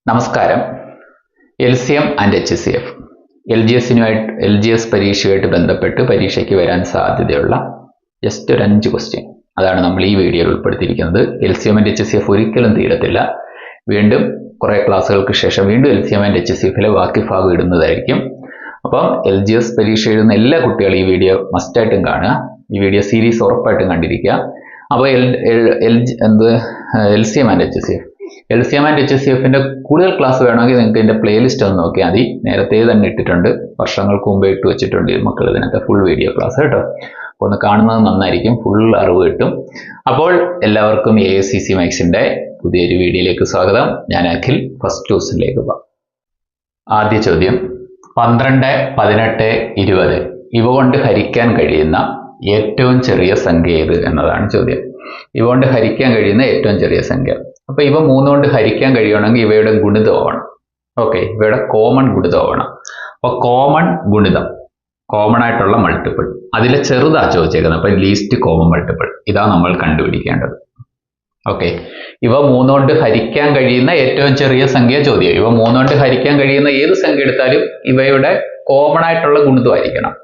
നമസ്കാരം. LCM and HCF L G S പരീക്ഷയുമായിട്ട് ബന്ധപ്പെട്ട് പരീക്ഷയ്ക്ക് വരാൻ സാധ്യതയുള്ള ജസ്റ്റ് ഒരു 5 ക്വസ്റ്റ്യൻ അതാണ് നമ്മൾ ഈ വീഡിയോയിൽ ഉൾപ്പെടുത്തിയിരിക്കുന്നത്. LCM ആൻഡ് HCF ഒരിക്കലും തീരത്തില്ല. വീണ്ടും കുറേ ക്ലാസ്സുകൾക്ക് ശേഷം വീണ്ടും LCM ആൻഡ് HCFിലെ ബാക്കി ഭാഗം ഇടുന്നതായിരിക്കും. അപ്പം LGS പരീക്ഷ എഴുതുന്ന എല്ലാ കുട്ടികളും ഈ വീഡിയോ മസ്റ്റായിട്ടും കാണുക. ഈ വീഡിയോ സീരീസ് ഉറപ്പായിട്ടും കണ്ടിരിക്കുക. അപ്പോൾ LCM ആൻഡ് HCFിൻ്റെ കൂടുതൽ ക്ലാസ് വേണമെങ്കിൽ നിങ്ങൾക്ക് ഇതിൻ്റെ പ്ലേലിസ്റ്റ് ഒന്ന് നോക്കിയാൽ മതി. നേരത്തെ തന്നെ ഇട്ടിട്ടുണ്ട്, വർഷങ്ങൾക്ക് മുമ്പേ ഇട്ട് വെച്ചിട്ടുണ്ട് മക്കൾ ഇതിനകത്ത് ഫുൾ വീഡിയോ ക്ലാസ് കേട്ടോ. അപ്പോൾ ഒന്ന് കാണുന്നത് നന്നായിരിക്കും, ഫുൾ അറിവ് കിട്ടും. അപ്പോൾ എല്ലാവർക്കും ASCC മാത്സിൻ്റെ പുതിയൊരു വീഡിയോയിലേക്ക് സ്വാഗതം. ഞാൻ അഖിൽ. ഫസ്റ്റ് ക്വസ്റ്റ്യനിലേക്ക് പോകാം. ആദ്യ ചോദ്യം, 12, 18, 20 ഇവ കൊണ്ട് ഹരിക്കാൻ കഴിയുന്ന ഏറ്റവും ചെറിയ സംഖ്യ ഏത് എന്നതാണ് ചോദ്യം. ഇവ കൊണ്ട് ഹരിക്കാൻ കഴിയുന്ന ഏറ്റവും ചെറിയ സംഖ്യ. അപ്പൊ ഇവ 3 കൊണ്ട് ഹരിക്കാൻ കഴിയണമെങ്കിൽ ഇവയുടെ ഗുണിതമാവണം. ഓക്കെ, ഇവയുടെ കോമൺ ഗുണിതമാവണം. അപ്പൊ കോമൺ ഗുണിതം, കോമൺ ആയിട്ടുള്ള മൾട്ടിപ്പിൾ, അതിലെ ചെറുതാ ചോദിച്ചേക്കുന്നത്. അപ്പൊ ലീസ്റ്റ് കോമൺ മൾട്ടിപ്പിൾ ഇതാ നമ്മൾ കണ്ടുപിടിക്കേണ്ടത്. ഓക്കെ, ഇവ 3 കൊണ്ട് ഹരിക്കാൻ കഴിയുന്ന ഏറ്റവും ചെറിയ സംഖ്യ ചോദ്യം. ഇവ 3 കൊണ്ട് ഹരിക്കാൻ കഴിയുന്ന ഏത് സംഖ്യ എടുത്താലും ഇവയുടെ കോമൺ ആയിട്ടുള്ള ഗുണിതമായിരിക്കണം.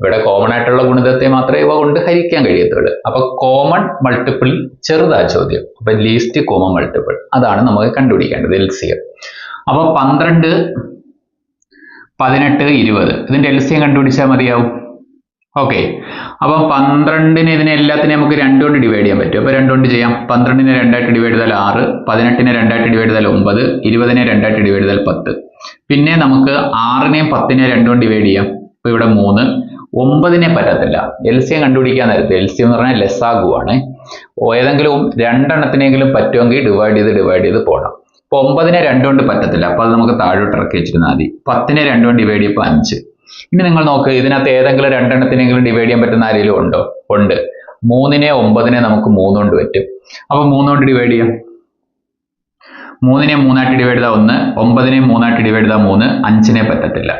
ഇവിടെ കോമൺ ആയിട്ടുള്ള ഗുണിതത്തെ മാത്രമേ ഇവ കൊണ്ട് ഹരിക്കാൻ കഴിയത്തുള്ളൂ. അപ്പൊ കോമൺ മൾട്ടിപ്പിൾ ചെറുതാ ചോദ്യം. അപ്പൊ ലീസ്റ്റ് കോമൺ മൾട്ടിപ്പിൾ അതാണ് നമുക്ക് കണ്ടുപിടിക്കേണ്ടത് LCM. അപ്പൊ 12, 18, 20 ഇതിന്റെ LCM കണ്ടുപിടിച്ചാൽ മതിയാവും. ഓക്കെ, അപ്പൊ 12നെ ഇതിനെ എല്ലാത്തിനെയും നമുക്ക് 2 കൊണ്ട് ഡിവൈഡ് ചെയ്യാൻ പറ്റും. അപ്പൊ 2 കൊണ്ട് ചെയ്യാം. 12നെ 2 ആയിട്ട് ഡിവൈഡ് ചെയ്താൽ 6, 18നെ 2 ആയിട്ട് ഡിവൈഡ് ചെയ്താൽ 9, 20നെ 2 ആയിട്ട് ഡിവൈഡ് ചെയ്താൽ 10. പിന്നെ നമുക്ക് 6നെയും 10നെയും 2 കൊണ്ട് ഡിവൈഡ് ചെയ്യാം. അപ്പൊ ഇവിടെ 3. 9നെ പറ്റത്തില്ല. LCM കണ്ടുപിടിക്കാൻ നേരത്തെ LCM എന്ന് പറഞ്ഞാൽ ലസാഗുവാണ്. ഏതെങ്കിലും 2 എണ്ണത്തിനെങ്കിലും പറ്റുമെങ്കിൽ ഡിവൈഡ് ചെയ്ത് പോകണം. അപ്പൊ 9നെ 2 കൊണ്ട് പറ്റത്തില്ല. അപ്പൊ അത് നമുക്ക് താഴോട്ട് ഇറക്കി വെച്ചിരുന്നാൽ മതി. 10നെ 2 കൊണ്ട് ഡിവൈഡ് ചെയ്യുമ്പോൾ 5. ഇനി നിങ്ങൾ നോക്ക്, ഇതിനകത്ത് ഏതെങ്കിലും 2 എണ്ണത്തിനെങ്കിലും ഡിവൈഡ് ചെയ്യാൻ പറ്റുന്ന ആരെങ്കിലും ഉണ്ടോ? ഉണ്ട്. 3നെ 9നെ നമുക്ക് 3 കൊണ്ട് പറ്റും. അപ്പൊ 3 കൊണ്ട് ഡിവൈഡ് ചെയ്യാം. 3നെ 3 ആയിട്ട് ഡിവൈഡ് ചെയ്താൽ 1, 9നെ 3 ആയിട്ട് ഡിവൈഡ് ചെയ്താൽ 3, 5നെ പറ്റത്തില്ല.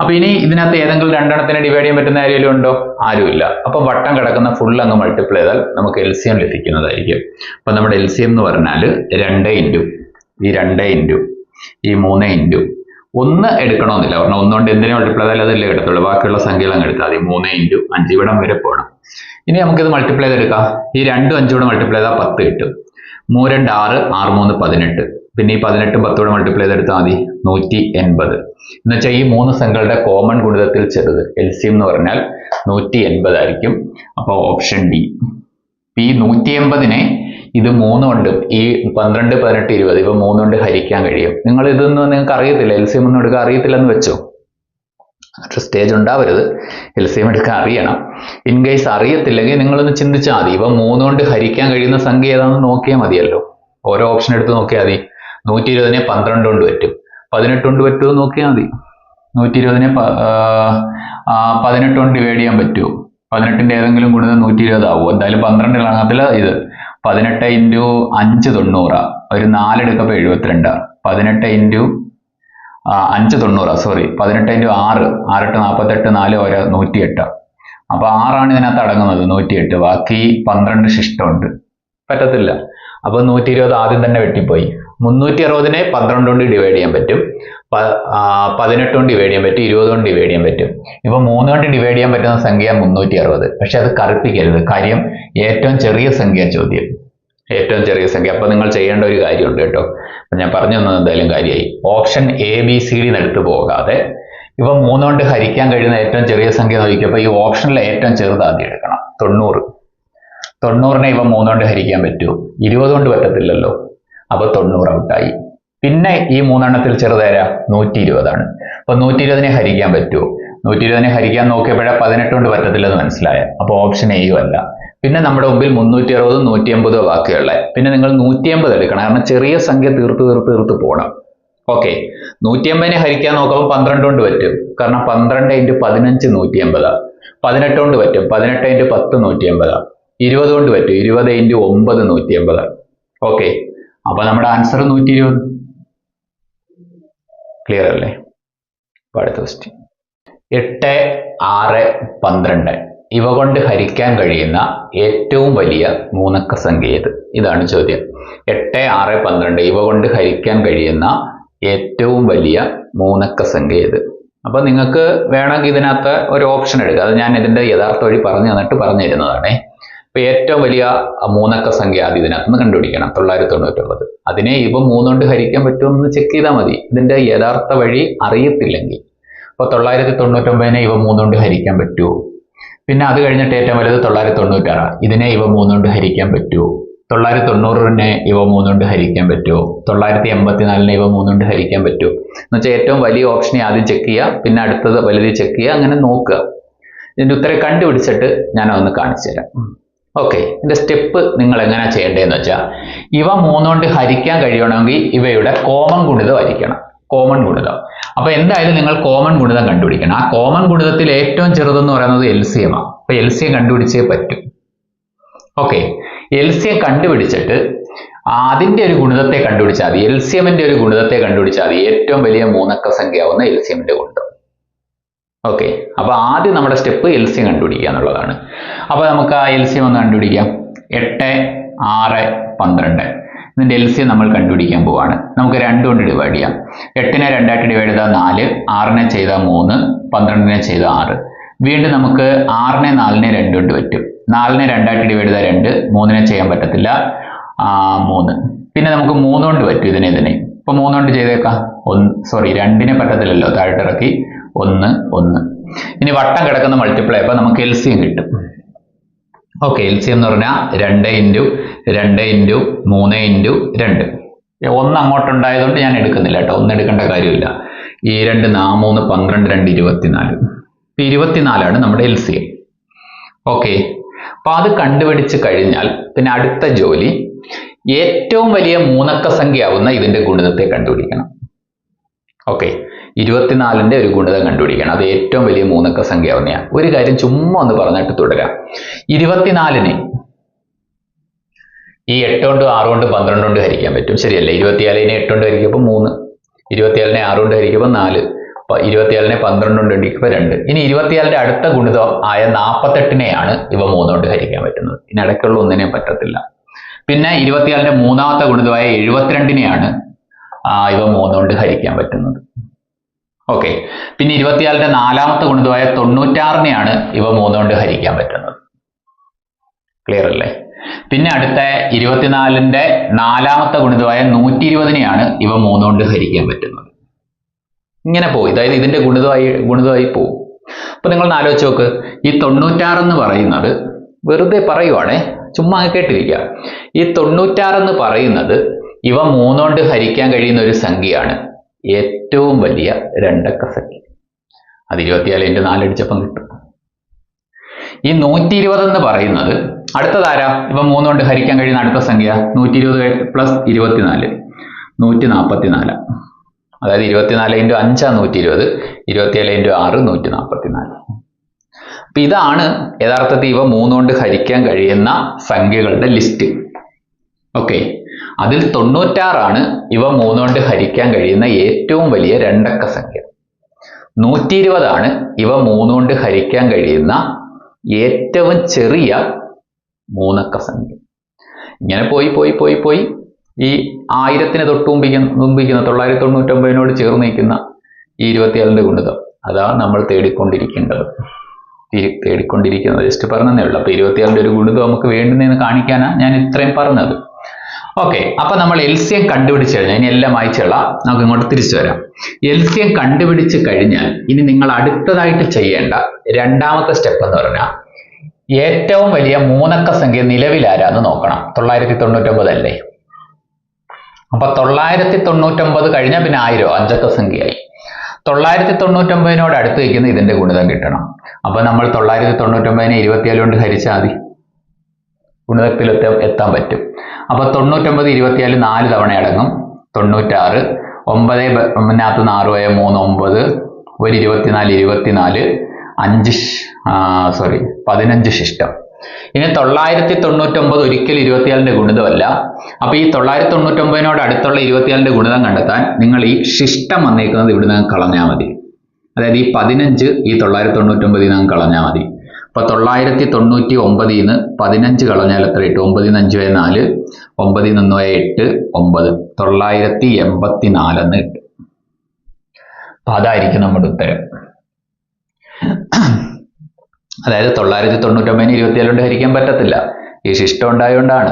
അപ്പൊ ഇനി ഇതിനകത്ത് ഏതെങ്കിലും 2 എണ്ണത്തിനെ ഡിവൈഡ് ചെയ്യാൻ പറ്റുന്ന ആരെങ്കിലും ഉണ്ടോ? ആരുമില്ല. അപ്പൊ വട്ടം കിടക്കുന്ന ഫുൾ അങ്ങ് മൾട്ടിപ്ലൈ ചെയ്താൽ നമുക്ക് LCM ലഭിക്കുന്നതായിരിക്കും. അപ്പൊ നമ്മുടെ LCM എന്ന് പറഞ്ഞാൽ 2 ഇൻറ്റു ഈ 2 ഇൻറ്റു ഈ 3 ഇൻറ്റു 1 എടുക്കണമെന്നില്ല. കാരണം 1 കൊണ്ട് എന്തിനെ മൾട്ടിപ്ലൈ ചെയ്താൽ അതല്ലേ എടുത്തുള്ളൂ. ബാക്കിയുള്ള സംഖ്യകൾ അങ്ങ് എടുത്താൽ മതി. 3 ഇൻറ്റു 5 ഇവിടം വരെ പോകണം. ഇനി നമുക്കിത് മൾട്ടിപ്ലൈ ചെയ്തെടുക്കാം. ഈ 2 5 കൂടെ മൾട്ടിപ്ലൈ ചെയ്താൽ 10 കിട്ടും. 3 2 6, 6 3 18. പിന്നെ ഈ 18 10 കൂടെ മൾട്ടിപ്ലൈ ചെയ്തെടുത്താൽ മതി 180. എന്ന് വെച്ചാൽ ഈ 3 സംഖ്യകളുടെ കോമൺ ഗുണിതത്തിൽ ചെറുത് LCM എന്ന് പറഞ്ഞാൽ 180 ആയിരിക്കും. അപ്പോൾ ഓപ്ഷൻ ഡി. ഈ 180നെ ഇത് 3 കൊണ്ട്, ഈ 12, 18, 20 ഇവ 3 കൊണ്ട് ഹരിക്കാൻ കഴിയും. നിങ്ങൾ ഇതൊന്നും നിങ്ങൾക്ക് അറിയത്തില്ല, LCM ഒന്നും എടുക്കാൻ അറിയത്തില്ലെന്ന് വെച്ചോ. സ്റ്റേജ് ഉണ്ടാവരുത്. LCM എടുക്കാൻ അറിയണം. ഇൻ കേസ് അറിയത്തില്ലെങ്കിൽ നിങ്ങളൊന്ന് ചിന്തിച്ചാൽ മതി. ഇവ 3 കൊണ്ട് ഹരിക്കാൻ കഴിയുന്ന സംഖ്യ ഏതാണെന്ന് നോക്കിയാൽ മതിയല്ലോ. ഓരോ ഓപ്ഷൻ എടുത്ത് നോക്കിയാൽ മതി. 120നെ 12 കൊണ്ട് പറ്റും, 18 കൊണ്ട് പറ്റുമോ നോക്കിയാൽ മതി. 120നെ 18 കൊണ്ട് ഡിവൈഡ് ചെയ്യാൻ പറ്റുമോ? 18ന്റെ ഏതെങ്കിലും ഗുണിതം 120 ആവുമോ? എന്തായാലും 12 എണ്ണത്തില് ഇത് 18 ഇൻറ്റു 5 90. ഒരു 4 എടുക്കപ്പോൾ 72. 18 ഇൻറ്റു 5 90, സോറി 18 ഇൻറ്റു 6, 6 8 48, 4 108. അപ്പൊ 6 ഇതിനകത്ത് അടങ്ങുന്നത്, 108. ബാക്കി 12 ശിഷ്ടമുണ്ട്, പറ്റത്തില്ല. അപ്പൊ 120 ആദ്യം തന്നെ വെട്ടിപ്പോയി. 360നെ 12 കൊണ്ട് ഡിവൈഡ് ചെയ്യാൻ പറ്റും, 18 കൊണ്ട് ഡിവൈഡ് ചെയ്യാൻ പറ്റും, 20 കൊണ്ട് ഡിവൈഡ് ചെയ്യാൻ പറ്റും. ഇപ്പൊ 3 കൊണ്ട് ഡിവൈഡ് ചെയ്യാൻ പറ്റുന്ന സംഖ്യ 360. പക്ഷെ അത് കറുപ്പിക്കരുത്. കാര്യം ഏറ്റവും ചെറിയ സംഖ്യ ചോദ്യം, ഏറ്റവും ചെറിയ സംഖ്യ. അപ്പൊ നിങ്ങൾ ചെയ്യേണ്ട ഒരു കാര്യമുണ്ട് കേട്ടോ. അപ്പൊ ഞാൻ പറഞ്ഞു തന്നത് എന്തായാലും കാര്യമായി. ഓപ്ഷൻ ABCD എടുത്തു പോകാതെ ഇവ 3 കൊണ്ട് ഹരിക്കാൻ കഴിയുന്ന ഏറ്റവും ചെറിയ സംഖ്യ നോക്കിയപ്പോൾ ഈ ഓപ്ഷനിലെ ഏറ്റവും ചെറുത് ആദ്യം എടുക്കണം. 90. 90നെ ഇവ 3 കൊണ്ട് ഹരിക്കാൻ പറ്റുമോ? 20 കൊണ്ട് പറ്റത്തില്ലല്ലോ. അപ്പൊ 90 ഔട്ടായി. പിന്നെ ഈ 3 എണ്ണത്തിൽ ചെറുതേരാ 120 ആണ്. അപ്പൊ 120നെ ഹരിക്കാൻ പറ്റുമോ? 120നെ ഹരിക്കാൻ നോക്കിയപ്പോഴേ 18 കൊണ്ട് പറ്റത്തില്ലെന്ന് മനസ്സിലായ. അപ്പൊ ഓപ്ഷൻ എയും അല്ല. പിന്നെ നമ്മുടെ മുമ്പിൽ 360, 180 ബാക്കിയുള്ള. പിന്നെ നിങ്ങൾ 180 എടുക്കണം. കാരണം ചെറിയ സംഖ്യ തീർത്ത് പോകണം. ഓക്കെ, 180നെ ഹരിക്കാൻ നോക്കുമ്പോൾ 12 കൊണ്ട് പറ്റും. കാരണം 12 ഇൻറ്റു 15 180. 18 കൊണ്ട് പറ്റും. 18 ഇൻറ്റു 10 180. 20 കൊണ്ട് പറ്റും. 20 ഇൻറ്റു 9 180. ഓക്കെ, അപ്പൊ നമ്മുടെ ആൻസർ 120. ക്ലിയർ അല്ലേ? അടുത്ത ക്വസ്റ്റ്യൻ, 8, 6, 12 ഇവ കൊണ്ട് ഹരിക്കാൻ കഴിയുന്ന ഏറ്റവും വലിയ 3 അക്ക സംഖ്യ ഏത്? ഇതാണ് ചോദ്യം. 8, 6, 12 ഇവ കൊണ്ട് ഹരിക്കാൻ കഴിയുന്ന ഏറ്റവും വലിയ മൂന്നക്ക സംഖ്യ ഏത്? അപ്പൊ നിങ്ങൾക്ക് വേണമെങ്കിൽ ഇതിനകത്ത് ഒരു ഓപ്ഷൻ എടുക്കുക. അത് ഞാൻ ഇതിന്റെ യഥാർത്ഥ വഴി പറഞ്ഞു തരുന്നതാണേ. അപ്പൊ ഏറ്റവും വലിയ മൂന്നക്ക സംഖ്യ ആദ്യം ഇതിനകത്ത് നിന്ന് കണ്ടുപിടിക്കണം. 999. അതിനെ ഇവ 3 കൊണ്ട് ഹരിക്കാൻ പറ്റുമെന്ന് ചെക്ക് ചെയ്താൽ മതി, ഇതിന്റെ യഥാർത്ഥ വഴി അറിയത്തില്ലെങ്കിൽ. അപ്പൊ 999നെ ഇവ 3 കൊണ്ട് ഹരിക്കാൻ പറ്റുമോ? പിന്നെ അത് കഴിഞ്ഞിട്ട് ഏറ്റവും വലുത് 996. ഇതിനെ ഇവ 3 കൊണ്ട് ഹരിക്കാൻ പറ്റുമോ? 990നെ ഇവ 3 കൊണ്ട് ഹരിക്കാൻ പറ്റുമോ? 984നെ ഇവ 3 കൊണ്ട് ഹരിക്കാൻ പറ്റുമോ? എന്ന് വെച്ചാൽ ഏറ്റവും വലിയ ഓപ്ഷനെ ആദ്യം ചെക്ക് ചെയ്യുക, പിന്നെ അടുത്തത് വലുത് ചെക്ക് ചെയ്യുക, അങ്ങനെ നോക്കുക. ഇതിന്റെ ഉത്തരം കണ്ടുപിടിച്ചിട്ട് ഞാൻ അതൊന്ന് കാണിച്ചു തരാം. ഓക്കെ, ഇതിന്റെ സ്റ്റെപ്പ് നിങ്ങൾ എങ്ങനെ ചെയ്യേണ്ടതെന്ന് വെച്ചാൽ, ഇവ 3 കൊണ്ട് ഹരിക്കാൻ കഴിയണമെങ്കിൽ ഇവയുടെ കോമൺ ഗുണിതം ഹരിക്കണം. കോമൺ ഗുണിതം. അപ്പൊ എന്തായാലും നിങ്ങൾ കോമൺ ഗുണിതം കണ്ടുപിടിക്കണം. ആ കോമൺ ഗുണിതത്തിൽ ഏറ്റവും ചെറുതെന്ന് പറയുന്നത് LCM ആണ്. അപ്പൊ LCM കണ്ടുപിടിച്ചേ പറ്റും. ഓക്കെ, LCM കണ്ടുപിടിച്ചിട്ട് അതിന്റെ ഒരു ഗുണിതത്തെ കണ്ടുപിടിച്ചാൽ മതി. LCMന്റെ ഒരു ഗുണിതത്തെ കണ്ടുപിടിച്ചാൽ മതി, ഏറ്റവും വലിയ മൂന്നക്ക സംഖ്യ ആവുന്ന LCMന്റെ ഗുണിതം. ഓക്കെ, അപ്പൊ ആദ്യം നമ്മുടെ സ്റ്റെപ്പ് LCM കണ്ടുപിടിക്കുക എന്നുള്ളതാണ്. അപ്പൊ നമുക്ക് ആ LCM ഒന്ന് കണ്ടുപിടിക്കാം. 8, 6, 12. ഇതിന്റെ LCM നമ്മൾ കണ്ടുപിടിക്കാൻ പോവാണ്. നമുക്ക് 2 കൊണ്ട് ഡിവൈഡ് ചെയ്യാം. 8നെ 2 ആയിട്ട് ഡിവൈഡ് ചെയ്താൽ 4, 6നെ ചെയ്താൽ 3, 12നെ ചെയ്താൽ 6. വീണ്ടും നമുക്ക് 6നെ 4നെ 2 കൊണ്ട് പറ്റും. 4നെ 2 ആയിട്ട് ഡിവൈഡ് ചെയ്താൽ 2, 3നെ ചെയ്യാൻ പറ്റത്തില്ല, 3. പിന്നെ നമുക്ക് 3 കൊണ്ട് പറ്റും ഇതിനെ. ഇപ്പൊ 3 കൊണ്ട് ചെയ്തേക്കാം. 2നെ പറ്റത്തില്ലല്ലോ, താഴോട്ട് ഇറക്കി 1, 1. ഇനി വട്ടം കിടക്കുന്ന മൾട്ടിപ്ലൈ അപ്പൊ നമുക്ക് LCM കിട്ടും. ഓക്കെ, LCM എന്ന് പറഞ്ഞാൽ 2 ഇൻറ്റു 2 ഇൻറ്റു 3 ഇൻറ്റു 2. 1 അങ്ങോട്ടുണ്ടായതുകൊണ്ട് ഞാൻ എടുക്കുന്നില്ല കേട്ടോ, 1 എടുക്കേണ്ട കാര്യമില്ല. ഈ 2 3 12 2 24. 24ആണ് നമ്മുടെ LCM. ഓക്കെ, അപ്പൊ അത് കണ്ടുപിടിച്ച് കഴിഞ്ഞാൽ പിന്നെ അടുത്ത ജോലി ഏറ്റവും വലിയ മൂന്നക്ക സംഖ്യ ആവുന്ന ഇതിന്റെ ഗുണിതത്തെ കണ്ടുപിടിക്കണം. ഓക്കെ, 24ന്റെ ഒരു ഗുണിതം കണ്ടുപിടിക്കണം. അത് ഏറ്റവും വലിയ മൂന്നക്ക സംഖ്യ ആവുന്നതാണ്. ഒരു കാര്യം ചുമ്മാ ഒന്ന് പറഞ്ഞിട്ട് തുടരാം. 24നെ ഈ 8 കൊണ്ട് 6 കൊണ്ട് 12 കൊണ്ട് ഹരിക്കാൻ പറ്റും, ശരിയല്ലേ? 24നെ 8 കൊണ്ട് ഹരിക്കുമ്പോൾ 3, 24നെ 6 കൊണ്ട് ഹരിക്കുമ്പോൾ 4, 24നെ 12 കൊണ്ട് ഹരിക്കുമ്പോൾ 2. ഇനി 24ന്റെ അടുത്ത ഗുണിതം ആയ 48നെയാണ് ഇവ 3 കൊണ്ട് ഹരിക്കാൻ പറ്റുന്നത്. ഇനി ഇടയ്ക്കുള്ള ഒന്നിനെയും പറ്റത്തില്ല. പിന്നെ 24ന്റെ മൂന്നാമത്തെ ഗുണിതമായ 72നെയാണ് ഇവ 3 കൊണ്ട് ഹരിക്കാൻ പറ്റുന്നത്. ഓക്കെ, പിന്നെ 24ന്റെ നാലാമത്തെ ഗുണിതമായ 96നെയാണ് ഇവ 3 കൊണ്ട് ഹരിക്കാൻ പറ്റുന്നത്. ക്ലിയർ അല്ലേ? പിന്നെ അടുത്ത 24ന്റെ നാലാമത്തെ ഗുണിതമായ 120നെയാണ് ഇവ 3 കൊണ്ട് ഹരിക്കാൻ പറ്റുന്നത്. ഇങ്ങനെ പോയി, അതായത് ഇതിന്റെ ഗുണിതമായി പോകും. അപ്പൊ നിങ്ങൾ ആലോചിച്ച് നോക്ക്, ഈ 96 എന്ന് പറയുന്നത് വെറുതെ പറയുവാണേ, ചുമ്മാ കേട്ടിരിക്കുക. ഈ 96 എന്ന് പറയുന്നത് ഇവ 3 കൊണ്ട് ഹരിക്കാൻ കഴിയുന്ന ഒരു സംഖ്യയാണ്, ഏറ്റവും വലിയ രണ്ടക്ക സംഖ്യ. അത് 24 × 4 അടിച്ചപ്പം കിട്ടും. ഈ 120 എന്ന് പറയുന്നത് അടുത്തതാരാ? ഇവ 3 കൊണ്ട് ഹരിക്കാൻ കഴിയുന്ന അടുത്ത സംഖ്യ 120 പ്ലസ് 24, 144. അതായത് 24 × 5 120, 27 × 6 144. അപ്പൊ ഇതാണ് യഥാർത്ഥത്തിൽ ഇവ 3 കൊണ്ട് ഹരിക്കാൻ കഴിയുന്ന സംഖ്യകളുടെ ലിസ്റ്റ്. ഓക്കെ, അതിൽ 96 ഇവ 3 കൊണ്ട് ഹരിക്കാൻ കഴിയുന്ന ഏറ്റവും വലിയ രണ്ടക്ക സംഖ്യ. 120 ഇവ 3 കൊണ്ട് ഹരിക്കാൻ കഴിയുന്ന ഏറ്റവും ചെറിയ മൂന്നക്ക സംഖ്യ. ഇങ്ങനെ പോയി ഈ 1000നെ തൊട്ട് മുമ്പിക്കുന്ന 999നോട് ചേർന്ന് നിൽക്കുന്ന ഈ 24ന്റെ ഗുണിതം, അതാണ് നമ്മൾ തേടിക്കൊണ്ടിരിക്കുന്നത്. ജസ്റ്റ് പറഞ്ഞതേ ഉള്ളൂ. അപ്പൊ 24ന്റെ ഒരു ഗുണിതം നമുക്ക് വേണ്ടുന്നതെന്ന് കാണിക്കാനാണ് ഞാൻ ഇത്രയും പറഞ്ഞത്. ഓക്കെ, അപ്പൊ നമ്മൾ LCM കണ്ടുപിടിച്ച് കഴിഞ്ഞാൽ, ഇനി എല്ലാം വായിച്ചുള്ള നമുക്ക് ഇങ്ങോട്ട് തിരിച്ചു വരാം. LCM കണ്ടുപിടിച്ച് കഴിഞ്ഞാൽ ഇനി നിങ്ങൾ അടുത്തതായിട്ട് ചെയ്യേണ്ട രണ്ടാമത്തെ സ്റ്റെപ്പ് എന്ന് പറഞ്ഞാൽ ഏറ്റവും വലിയ മൂന്നക്ക സംഖ്യ നിലവിൽ ആരാന്ന് നോക്കണം. 999 അല്ലേ? അപ്പൊ 999 കഴിഞ്ഞാൽ പിന്നെ 1000 അഞ്ചക്ക സംഖ്യയായി. 999നോട് അടുത്ത് വയ്ക്കുന്ന ഇതിന്റെ ഗുണിതം കിട്ടണം. അപ്പൊ നമ്മൾ 999നെ 24 കൊണ്ട് ഹരിച്ചാൽ മതി, ഗുണിതത്തിൽ എത്താൻ പറ്റും. അപ്പൊ 99 24 4 തവണ അടങ്ങും, 96. 9 നകത്ത് 4 പോയ 3 9, ഒരു 24 15 ശിഷ്ടം. ഇനി 999 ഒരിക്കലും 24ന്റെ ഗുണിതമല്ല. അപ്പൊ ഈ 999നോട് അടുത്തുള്ള 24ന്റെ ഗുണിതം കണ്ടെത്താൻ നിങ്ങൾ ഈ ശിഷ്ടം വന്നേക്കുന്നത് ഇവിടുന്ന് കളഞ്ഞാൽ മതി. അതായത് ഈ 15 ഈ 999 നിന്ന് കളഞ്ഞാൽ മതി. അപ്പൊ 999 നിന്ന് 15 കളഞ്ഞാൽ എത്ര കിട്ടും? 9 × 5 = 4, 9 × 1 = 8, 9 984 എന്ന് കിട്ടും. അപ്പൊ അതായിരിക്കും നമ്മുടെ ഉത്തരം. അതായത് 999 27 കൊണ്ട് ഹരിക്കാൻ പറ്റത്തില്ല. ഈ ശിഷ്ടം ഉണ്ടായതുകൊണ്ടാണ്.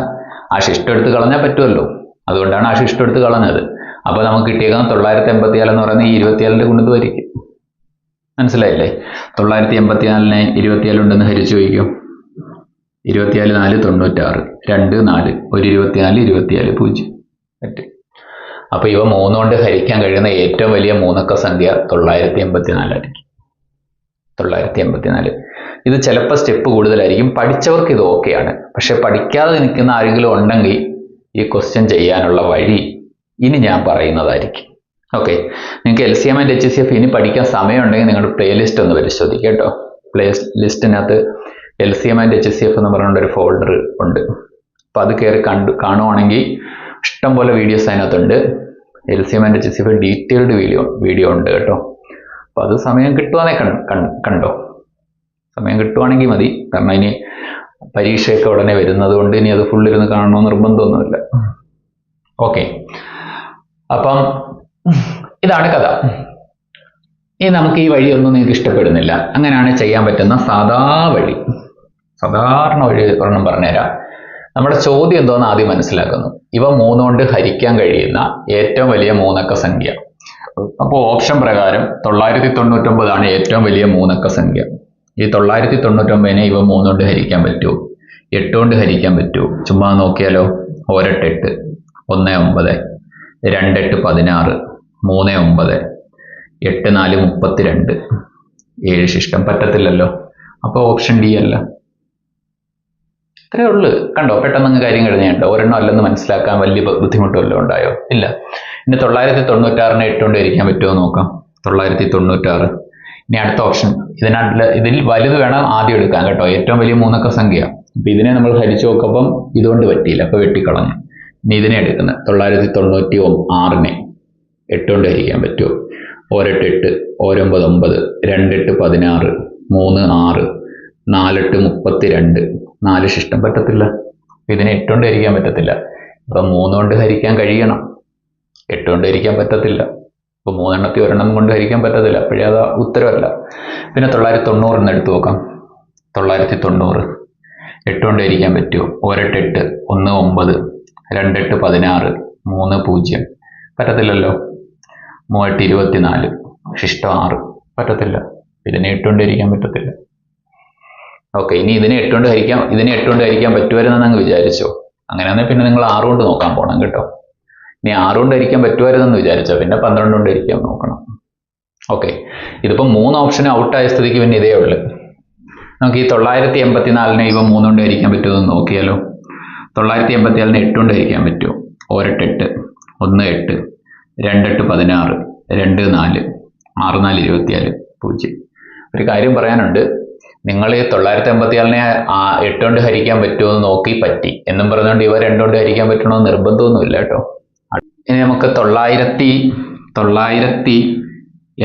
ആ ശിഷ്ടം എടുത്ത് കളഞ്ഞാൽ പറ്റുമല്ലോ, അതുകൊണ്ടാണ് ആ ശിഷ്ടം എടുത്ത് കളഞ്ഞത്. അപ്പൊ നമുക്ക് കിട്ടിയേക്കുന്നത് 984 എന്ന് പറയുന്നത് ഈ 24 കൊണ്ടത് ഹരിക്കും. മനസ്സിലായില്ലേ? 984 24 ഉണ്ടെന്ന് ഹരിച്ചു ചോദിക്കും. 24 4 96, 2 4, 1 24 24 0 പറ്റും. അപ്പൊ ഇവ 3 കൊണ്ട് ഹരിക്കാൻ കഴിയുന്ന ഏറ്റവും വലിയ മൂന്നക്ക സംഖ്യ 984 ആയിരിക്കും. 984. ഇത് ചിലപ്പോൾ സ്റ്റെപ്പ് കൂടുതലായിരിക്കും. പഠിച്ചവർക്ക് ഇത് ഓക്കെയാണ്. പക്ഷെ പഠിക്കാതെ നിൽക്കുന്ന ആരെങ്കിലും ഉണ്ടെങ്കിൽ ഈ ക്വസ്റ്റ്യൻ ചെയ്യാനുള്ള വഴി ഇനി ഞാൻ പറയുന്നതായിരിക്കും. ഓക്കെ, നിങ്ങൾക്ക് LCM ആൻഡ് HCF ഇനി പഠിക്കാൻ സമയമുണ്ടെങ്കിൽ നിങ്ങളുടെ പ്ലേലിസ്റ്റ് ഒന്ന് പരിശോധിക്കുക കേട്ടോ. പ്ലേ ലിസ്റ്റിനകത്ത് LCM ആൻഡ് HCF എന്ന് പറഞ്ഞുകൊണ്ട് ഒരു ഫോൾഡർ ഉണ്ട്. അപ്പോൾ അത് കയറി കാണുവാണെങ്കിൽ ഇഷ്ടംപോലെ വീഡിയോസ് അതിനകത്തുണ്ട്. LCM and HCF detailed video ഉണ്ട് കേട്ടോ. അപ്പോൾ അത് സമയം കിട്ടുവാണെങ്കിൽ കണ്ടോ. സമയം കിട്ടുവാണെങ്കിൽ മതി. കാരണം ഇനി പരീക്ഷയൊക്കെ ഉടനെ വരുന്നത് കൊണ്ട് ഇനി അത് ഫുള്ളിരുന്ന് കാണണമെന്ന് നിർബന്ധമൊന്നുമില്ല. ഓക്കെ, അപ്പം ഇതാണ് കഥ. ഇനി നമുക്ക് ഈ വഴിയൊന്നും നിങ്ങൾക്ക് ഇഷ്ടപ്പെടുന്നില്ല, അങ്ങനെയാണ് ചെയ്യാൻ പറ്റുന്ന സാധാരണ വഴി ഒരെണ്ണം പറഞ്ഞുതരാം. നമ്മുടെ ചോദ്യം എന്തോന്ന് ആദ്യം മനസ്സിലാക്കുന്നു. ഇവ 3 കൊണ്ട് ഹരിക്കാൻ കഴിയുന്ന ഏറ്റവും വലിയ മൂന്നക്ക സംഖ്യ. അപ്പോൾ ഓപ്ഷൻ പ്രകാരം 999 ആണ് ഏറ്റവും വലിയ മൂന്നക്ക സംഖ്യ. ഈ 999 ഇവ 3 കൊണ്ട് ഹരിക്കാൻ പറ്റുമോ? 8 കൊണ്ട് ഹരിക്കാൻ പറ്റുമോ? ചുമ്മാ നോക്കിയാലോ. 1 8, 1 9, 2 8 16, 3 9, 8 4 32, 7 ശിഷ്ടം. പറ്റത്തില്ലല്ലോ. അപ്പോൾ ഓപ്ഷൻ ഡി അല്ല. ഇത്രയേ ഉള്ളൂ. കണ്ടോ, പെട്ടെന്ന് കാര്യം കഴിഞ്ഞുണ്ടോ. ഒരെണ്ണം അല്ലെന്ന് മനസ്സിലാക്കാൻ വലിയ ബുദ്ധിമുട്ട് വല്ലതും ഉണ്ടായോ? ഇല്ല. ഇനി 996 8 കൊണ്ട് ഹരിക്കാൻ പറ്റുമോ നോക്കാം. 996. ഇനി അടുത്ത ഓപ്ഷൻ ഇതിൽ വലുത് വേണം ആദ്യം എടുക്കാൻ കേട്ടോ. ഏറ്റവും വലിയ മൂന്നക്ക സംഖ്യ. അപ്പൊ ഇതിനെ നമ്മൾ ഹരിച്ചു നോക്കുമ്പം ഇതുകൊണ്ട് പറ്റിയില്ല, അപ്പൊ വെട്ടിക്കളഞ്ഞു. ഇനി ഇതിനെ എടുക്കുന്നത് 996 8 കൊണ്ട് ഹരിക്കാൻ പറ്റുമോ? 1 8 1 9 9, 2 8 16, 3 6, 4 8 32, 4 ശിഷ്ടം. പറ്റത്തില്ല. ഇതിനെ 8 കൊണ്ട് ഹരിക്കാൻ പറ്റത്തില്ല. അപ്പൊ 3 കൊണ്ട് ഹരിക്കാൻ കഴിയണം. 8 കൊണ്ട് ഹരിക്കാൻ പറ്റത്തില്ല. അപ്പോൾ 3 എണ്ണത്തിൽ ഒരെണ്ണം കൊണ്ട് ഹരിക്കാൻ പറ്റത്തില്ല. അപ്പോഴേ അത് ഉത്തരവല്ല. പിന്നെ 990 എടുത്തു നോക്കാം. 990 8 കൊണ്ട് ഹരിക്കാൻ പറ്റുമോ? 1 8 1 9, 2 8 16, 3 0. പറ്റത്തില്ലല്ലോ. 3 8 24, ശിഷ്ടം 6. പറ്റത്തില്ല. ഇതിനെ 8 കൊണ്ട് ഹരിക്കാൻ പറ്റത്തില്ല. ഓക്കെ, ഇനി ഇതിനെ 8 കൊണ്ട് ഹരിക്കാൻ പറ്റുമായിരുന്നെന്ന് അങ്ങ് വിചാരിച്ചോ. അങ്ങനെയാണെങ്കിൽ പിന്നെ നിങ്ങൾ 6 കൊണ്ട് നോക്കാൻ പോകണം കേട്ടോ. ഇനി 6 കൊണ്ട് ഹരിക്കാൻ പറ്റുമായിരുന്നെന്ന് വിചാരിച്ചോ, പിന്നെ 12 കൊണ്ട് ഹരിക്കാൻ നോക്കണം. ഓക്കെ, ഇതിപ്പോൾ 3 ഓപ്ഷൻ ഔട്ടായ സ്ഥിതിക്ക് പിന്നെ ഇതേ ഉള്ളു. നമുക്ക് ഈ 984 ഇവ 3 കൊണ്ട് ഹരിക്കാൻ പറ്റുമെന്ന് നോക്കിയാലോ. 984 8 കൊണ്ട് ഹരിക്കാൻ പറ്റുമോ? 1 8 1 8, 2 8 16, 2 4, 6 4 24 0. ഒരു കാര്യം പറയാനുണ്ട്. നിങ്ങൾ ഈ 984 8 കൊണ്ട് ഹരിക്കാൻ പറ്റുമോ എന്ന് നോക്കി പറ്റി എന്നും പറഞ്ഞുകൊണ്ട് ഇവ 2 കൊണ്ട് ഹരിക്കാൻ പറ്റണമെന്ന് നിർബന്ധമൊന്നുമില്ല കേട്ടോ. ഇനി നമുക്ക് 984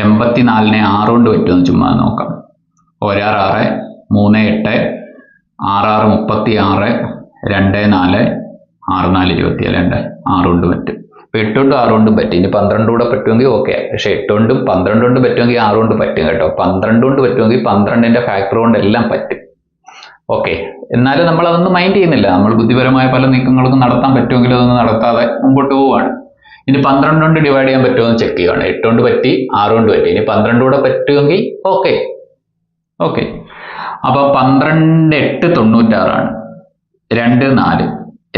6 കൊണ്ട് പറ്റുമെന്ന് ചുമ്മാ നോക്കാം. 1 6 3 8, 6 6 36, 2 4, 6 4 24 6 കൊണ്ട് പറ്റും. 8 കൊണ്ടും 6 കൊണ്ടും പറ്റും. ഇനി 12 കൂടെ പറ്റുമെങ്കിൽ ഓക്കെ. പക്ഷെ 8 കൊണ്ടും 12 കൊണ്ട് പറ്റുമെങ്കിൽ 6 കൊണ്ട് പറ്റും കേട്ടോ. 12 കൊണ്ട് പറ്റുമെങ്കിൽ 12ന്റെ ഫാക്ടർ കൊണ്ട് എല്ലാം പറ്റും. ഓക്കെ, എന്നാലും നമ്മൾ അതൊന്നും മൈൻഡ് ചെയ്യുന്നില്ല. നമ്മൾ ബുദ്ധിപരമായ പല നീക്കങ്ങൾക്കും നടത്താൻ പറ്റുമെങ്കിൽ അതൊന്നും നടത്താതെ മുമ്പോട്ട് പോവുകയാണ്. ഇനി 12 കൊണ്ട് ഡിവൈഡ് ചെയ്യാൻ പറ്റുമോ എന്ന് ചെക്ക് ചെയ്യുകയാണ്. 8 കൊണ്ട് പറ്റി, 6 കൊണ്ട് പറ്റി. ഇനി 12 കൂടെ പറ്റുമെങ്കിൽ ഓക്കെ. അപ്പൊ 12 8 96 ആണ്. 2 4,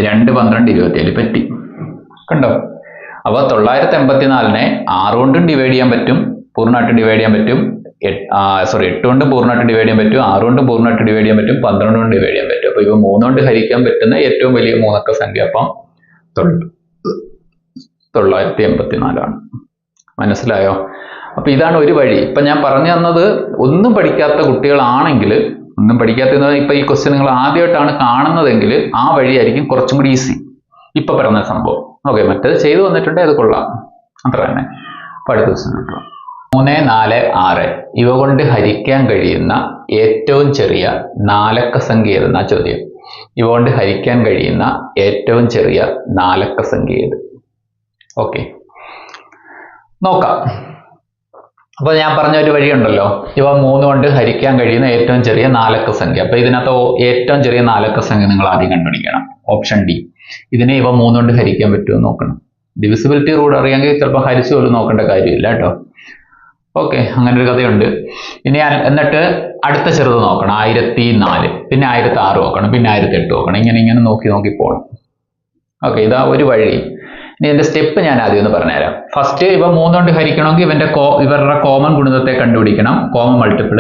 2 12 24 പറ്റി. കണ്ടോ. അപ്പൊ 984 6 കൊണ്ടും ഡിവൈഡ് ചെയ്യാൻ പറ്റും, പൂർണ്ണമായിട്ട് ഡിവൈഡ് ചെയ്യാൻ പറ്റും. 8 കൊണ്ടും പൂർണ്ണമായിട്ട് ഡിവൈഡ് ചെയ്യാൻ പറ്റും, 6 കൊണ്ടും പൂർണ്ണമായിട്ട് ഡിവൈഡ് ചെയ്യാൻ പറ്റും, 12 കൊണ്ട് ഡിവൈഡ് ചെയ്യാൻ പറ്റും. അപ്പൊ ഇവ 3 കൊണ്ട് ഹരിക്കാൻ പറ്റുന്ന ഏറ്റവും വലിയ മൂന്നക്ക സംഖ്യ അപ്പം 984 ആണ്. മനസ്സിലായോ? അപ്പൊ ഇതാണ് ഒരു വഴി. ഇപ്പൊ ഞാൻ പറഞ്ഞു തന്നത് ഒന്നും പഠിക്കാത്ത കുട്ടികളാണെങ്കിൽ, ഒന്നും പഠിക്കാത്ത ഇപ്പൊ ഈ ക്വസ്റ്റ്യൻ നിങ്ങൾ ആദ്യമായിട്ടാണ് കാണുന്നതെങ്കിൽ ആ വഴിയായിരിക്കും കുറച്ചും കൂടി ഈസി. ഇപ്പൊ പറഞ്ഞ സംഭവം. ഓക്കെ, മറ്റേത് ചെയ്തു വന്നിട്ടുണ്ട്, അത് കൊള്ളാം. അത്ര തന്നെ. അപ്പൊ അടുത്ത ദിവസം കിട്ടും. 3 4 6 ഇവ കൊണ്ട് ഹരിക്കാൻ കഴിയുന്ന ഏറ്റവും ചെറിയ നാലക്ക സംഖ്യ ഏതെന്നാ ചോദ്യം. ഇവ കൊണ്ട് ഹരിക്കാൻ കഴിയുന്ന ഏറ്റവും ചെറിയ നാലക്ക സംഖ്യ ഏത്? ഓക്കെ, നോക്കാം. അപ്പോൾ ഞാൻ പറഞ്ഞ ഒരു വഴിയുണ്ടല്ലോ, ഇവ 3 കൊണ്ട് ഹരിക്കാൻ കഴിയുന്ന ഏറ്റവും ചെറിയ 4 അക്ക സംഖ്യ. അപ്പൊ ഇതിനകത്ത് ഏറ്റവും ചെറിയ 4 അക്ക സംഖ്യ നിങ്ങൾ ആദ്യം കണ്ടുപിടിക്കണം. Option D. ഇതിനെ ഇവ 3 കൊണ്ട് ഹരിക്കാൻ പറ്റുമോ നോക്കണം. ഡിവിസിബിലിറ്റി റൂൾ അറിയാമെങ്കിൽ ചിലപ്പോൾ ഹരിച്ചു പോലും നോക്കേണ്ട കാര്യമില്ല കേട്ടോ. ഓക്കെ, അങ്ങനെ ഒരു കഥയുണ്ട്. ഇനി എന്നിട്ട് അടുത്ത ചെറുത് നോക്കണം, 1004, പിന്നെ 1006 നോക്കണം, പിന്നെ 1008 നോക്കണം. ഇങ്ങനെ നോക്കി പോകണം. ഓക്കെ, ഇതാ ഒരു വഴി. ഇനി ഇതിന്റെ സ്റ്റെപ്പ് ഞാൻ ആദ്യം ഒന്ന് പറഞ്ഞുതരാം. ഫസ്റ്റ് ഇവ 3 കൊണ്ട് ഹരിക്കണമെങ്കിൽ ഇവരുടെ കോമൺ ഗുണിതത്തെ കണ്ടുപിടിക്കണം, കോമൺ മൾട്ടിപ്പിൾ.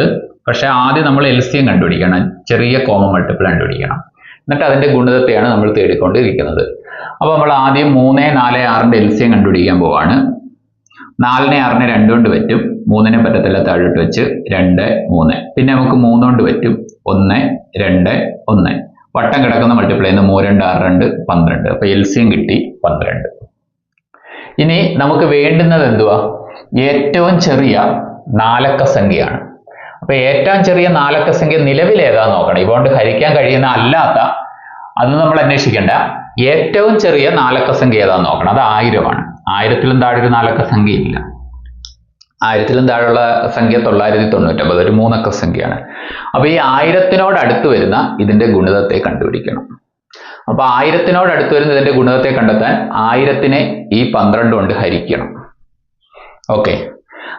പക്ഷെ ആദ്യം നമ്മൾ LCM കണ്ടുപിടിക്കണം, ചെറിയ കോമൺ മൾട്ടിപ്പിൾ കണ്ടുപിടിക്കണം. എന്നിട്ട് അതിന്റെ ഗുണിതത്തെയാണ് നമ്മൾ തേടിക്കൊണ്ടിരിക്കുന്നത്. അപ്പൊ നമ്മൾ ആദ്യം 3, 4, 6ന്റെ LCM കണ്ടുപിടിക്കാൻ പോവാണ്. 4നെ 6നെ 2 കൊണ്ട് പറ്റും, 3നെ പറ്റത്തില്ല, താഴോട്ട് വെച്ച് 2, 3. പിന്നെ നമുക്ക് 3 കൊണ്ട് പറ്റും, 1, 2, 1. വട്ടം കിടക്കുന്ന മൾട്ടിപ്ലൈ ചെയ്യുന്ന 3, 2, 6, 2, 12. അപ്പൊ LCM കിട്ടി 12. ഇനി നമുക്ക് വേണ്ടുന്നത് എന്തുവാ? ഏറ്റവും ചെറിയ 4 അക്ക സംഖ്യയാണ്. അപ്പൊ ഏറ്റവും ചെറിയ 4 അക്ക സംഖ്യ നിലവിൽ ഏതാന്ന് നോക്കണം. ഇതുകൊണ്ട് ഹരിക്കാൻ കഴിയുന്ന അല്ലാത്ത അത് നമ്മൾ അന്വേഷിക്കേണ്ട. ഏറ്റവും ചെറിയ 4 അക്ക സംഖ്യ ഏതാന്ന് നോക്കണം. അത് 1000 ആണ്. 1000-ലും താഴെ ഒരു 4 അക്ക സംഖ്യ ഇല്ല. 1000-ലും താഴെയുള്ള സംഖ്യ 999, ഒരു 3 അക്ക സംഖ്യയാണ്. അപ്പൊ ഈ 1000-നോട് അടുത്ത് വരുന്ന ഇതിന്റെ ഗുണിതത്തെ കണ്ടുപിടിക്കണം. അപ്പൊ 1000-നോട് അടുത്ത് വരുന്ന ഇതിന്റെ ഗുണിതത്തെ കണ്ടെത്താൻ 1000-നെ ഈ 12 കൊണ്ട് ഹരിക്കണം. ഓക്കെ,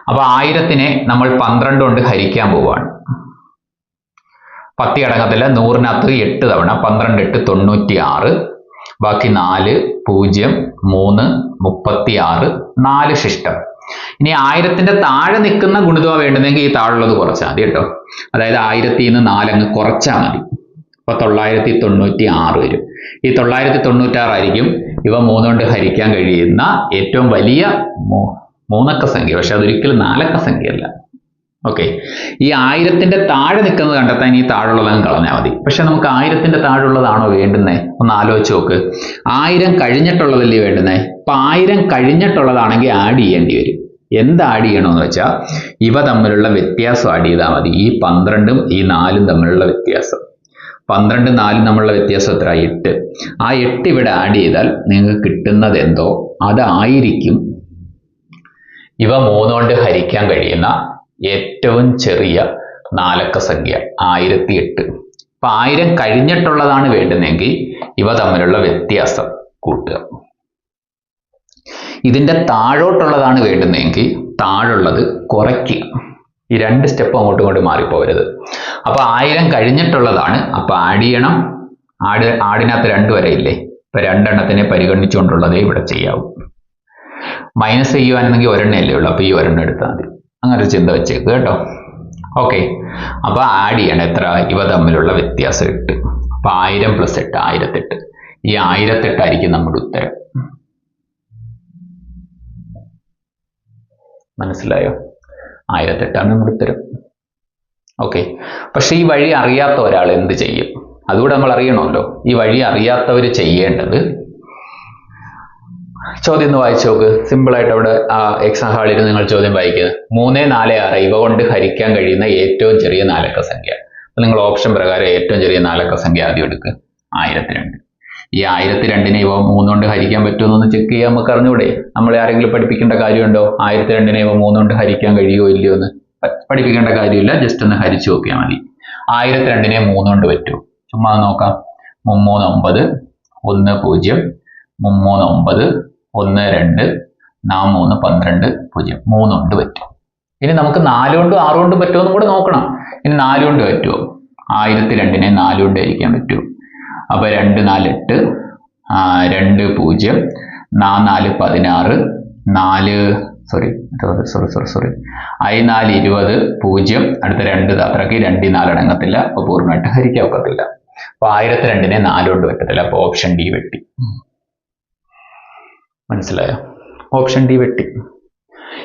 അപ്പൊ 1000-നെ നമ്മൾ 12 കൊണ്ട് ഹരിക്കാൻ പോവാണ്. 10 അടങ്ങത്തില്ല, 100-നകത്ത് 8 തവണ 12, 8, 96. ബാക്കി 4, 0, 3, 36, 4 ശിഷ്ടം. ഇനി 1000-ന്റെ താഴെ നിൽക്കുന്ന ഗുണിതമാണ് വേണ്ടുന്നെങ്കിൽ ഈ താഴെയുള്ളത് കുറച്ചാൽ മതി കേട്ടോ. അതായത് 1000-ന്ന് 4 അങ്ങ് കുറച്ചാൽ മതി. അപ്പൊ 996 വരും. ഈ 996 ആയിരിക്കും ഇവ 3 കൊണ്ട് ഹരിക്കാൻ കഴിയുന്ന ഏറ്റവും വലിയ 3 അക്ക സംഖ്യ. പക്ഷെ അതൊരിക്കലും 4 അക്ക സംഖ്യയല്ല. ഓക്കെ, ഈ 1000-ന്റെ താഴെ നിൽക്കുന്നത് കണ്ടെത്താൻ ഈ താഴെയുള്ളതങ്ങ് കളഞ്ഞാൽ മതി. പക്ഷെ നമുക്ക് 1000-ന്റെ താഴെയുള്ളതാണോ വേണ്ടുന്നത്? ഒന്ന് ആലോചിച്ച് നോക്ക്. 1000 കഴിഞ്ഞിട്ടുള്ളതല്ലേ വേണ്ടുന്നത്? അപ്പൊ 1000 കഴിഞ്ഞിട്ടുള്ളതാണെങ്കിൽ ആഡ് ചെയ്യേണ്ടി വരും. എന്ത് ആഡ് ചെയ്യണമെന്ന് വെച്ചാൽ ഇവ തമ്മിലുള്ള വ്യത്യാസം ആഡ് ചെയ്താൽ മതി. ഈ 12-ഉം ഈ 4-ഉം തമ്മിലുള്ള വ്യത്യാസം. 12, 4 തമ്മിലുള്ള വ്യത്യാസം എത്ര? 8. ആ 8 ഇവിടെ ആഡ് ചെയ്താൽ നിങ്ങൾക്ക് കിട്ടുന്നത് എന്തോ അതായിരിക്കും ഇവ 3 കൊണ്ട് ഹരിക്കാൻ കഴിയുന്ന ഏറ്റവും ചെറിയ 4 അക്ക സംഖ്യ, 1008. അപ്പൊ 1000 കഴിഞ്ഞിട്ടുള്ളതാണ് വേണ്ടുന്നെങ്കിൽ ഇവ തമ്മിലുള്ള വ്യത്യാസം കൂട്ടുക. ഇതിന്റെ താഴോട്ടുള്ളതാണ് വേണ്ടുന്നതെങ്കിൽ താഴെയുള്ളത് കുറയ്ക്കുക. ഈ 2 സ്റ്റെപ്പ് അങ്ങോട്ടും ഇങ്ങോട്ടും മാറിപ്പോകരുത്. അപ്പൊ 1000 കഴിഞ്ഞിട്ടുള്ളതാണ്, അപ്പൊ ആഡ് ചെയ്യണം. ആടിനകത്ത് 2 വരെ ഇല്ലേ? ഇപ്പൊ 2 എണ്ണത്തിനെ പരിഗണിച്ചുകൊണ്ടുള്ളതേ ഇവിടെ ചെയ്യാവൂ. മൈനസ് ചെയ്യുവാനെങ്കിൽ ഒരെണ്ണയല്ലേ ഉള്ളൂ, അപ്പൊ ഈ ഒരെണ്ണം എടുത്താൽ മതി. അങ്ങനെ ഒരു ചിന്ത വെച്ചേക്ക് കേട്ടോ. ഓക്കെ, അപ്പൊ ആഡ് ചെയ്യണം. എത്ര? ഇവ തമ്മിലുള്ള വ്യത്യാസം 8. അപ്പൊ 1000 + 8, 1008. ഈ 1008 ആയിരിക്കും നമ്മുടെ ഉത്തരം. മനസ്സിലായോ? 1008 നമ്മുടെ ഉത്തരം. ഓക്കെ, പക്ഷെ ഈ വഴി അറിയാത്ത ഒരാൾ എന്ത് ചെയ്യും? അതുകൂടെ നമ്മൾ അറിയണമല്ലോ. ഈ വഴി അറിയാത്തവർ ചെയ്യേണ്ടത്, ചോദ്യം ഒന്ന് വായിച്ചു നോക്ക്. സിമ്പിളായിട്ട് അവിടെ എക്സാം ഹാളിൽ നിങ്ങൾ ചോദ്യം വായിക്കുന്നത് 3, 4, 6 ഇവ കൊണ്ട് ഹരിക്കാൻ കഴിയുന്ന ഏറ്റവും ചെറിയ 4 അക്ക സംഖ്യ. അപ്പൊ നിങ്ങൾ ഓപ്ഷൻ പ്രകാരം ഏറ്റവും ചെറിയ 4 അക്ക സംഖ്യ ആദ്യം എടുക്കുക, 1002. ഈ 1002-നെ ഇവ 3 കൊണ്ട് ഹരിക്കാൻ പറ്റുമെന്നൊന്ന് ചെക്ക് ചെയ്യാൻ നമുക്ക് അറിഞ്ഞൂടെ? നമ്മളെ ആരെങ്കിലും പഠിപ്പിക്കേണ്ട കാര്യമുണ്ടോ? 1002-നെ ഇവ 3 കൊണ്ട് ഹരിക്കാൻ കഴിയുമോ ഇല്ലയോ എന്ന് പഠിപ്പിക്കേണ്ട കാര്യമില്ല. ജസ്റ്റ് ഒന്ന് ഹരിച്ചു നോക്കിയാൽ മതി. 1002-നെ 3 കൊണ്ട് പറ്റുമോ? ചുമ്മാ നോക്കാം. 3, 9, 1, 0, 3, 9, 1, 2, 4, 3, 12, 0. 3 കൊണ്ട് പറ്റും. ഇനി നമുക്ക് 4 കൊണ്ടും 6 കൊണ്ടും പറ്റുമെന്നും കൂടെ നോക്കണം. ഇനി 4 കൊണ്ട് പറ്റുമോ? 1002-നെ 4 കൊണ്ട് ഹരിക്കാൻ പറ്റുമോ? അപ്പൊ 2, 4, 8, 2, 0, 4, 16, 4 സോറി 4, 20, 0. അടുത്ത 2 അത്രയ്ക്ക് 2, 4 അടങ്ങത്തില്ല. അപ്പൊ പൂർണ്ണമായിട്ട് ഹരിക്കാൻ ഒക്കത്തില്ല. അപ്പൊ 1002-നെ 4 കൊണ്ട് പറ്റത്തില്ല. അപ്പൊ ഓപ്ഷൻ ഡി വെട്ടി. മനസ്സിലായോ? ഓപ്ഷൻ ഡി വെട്ടി.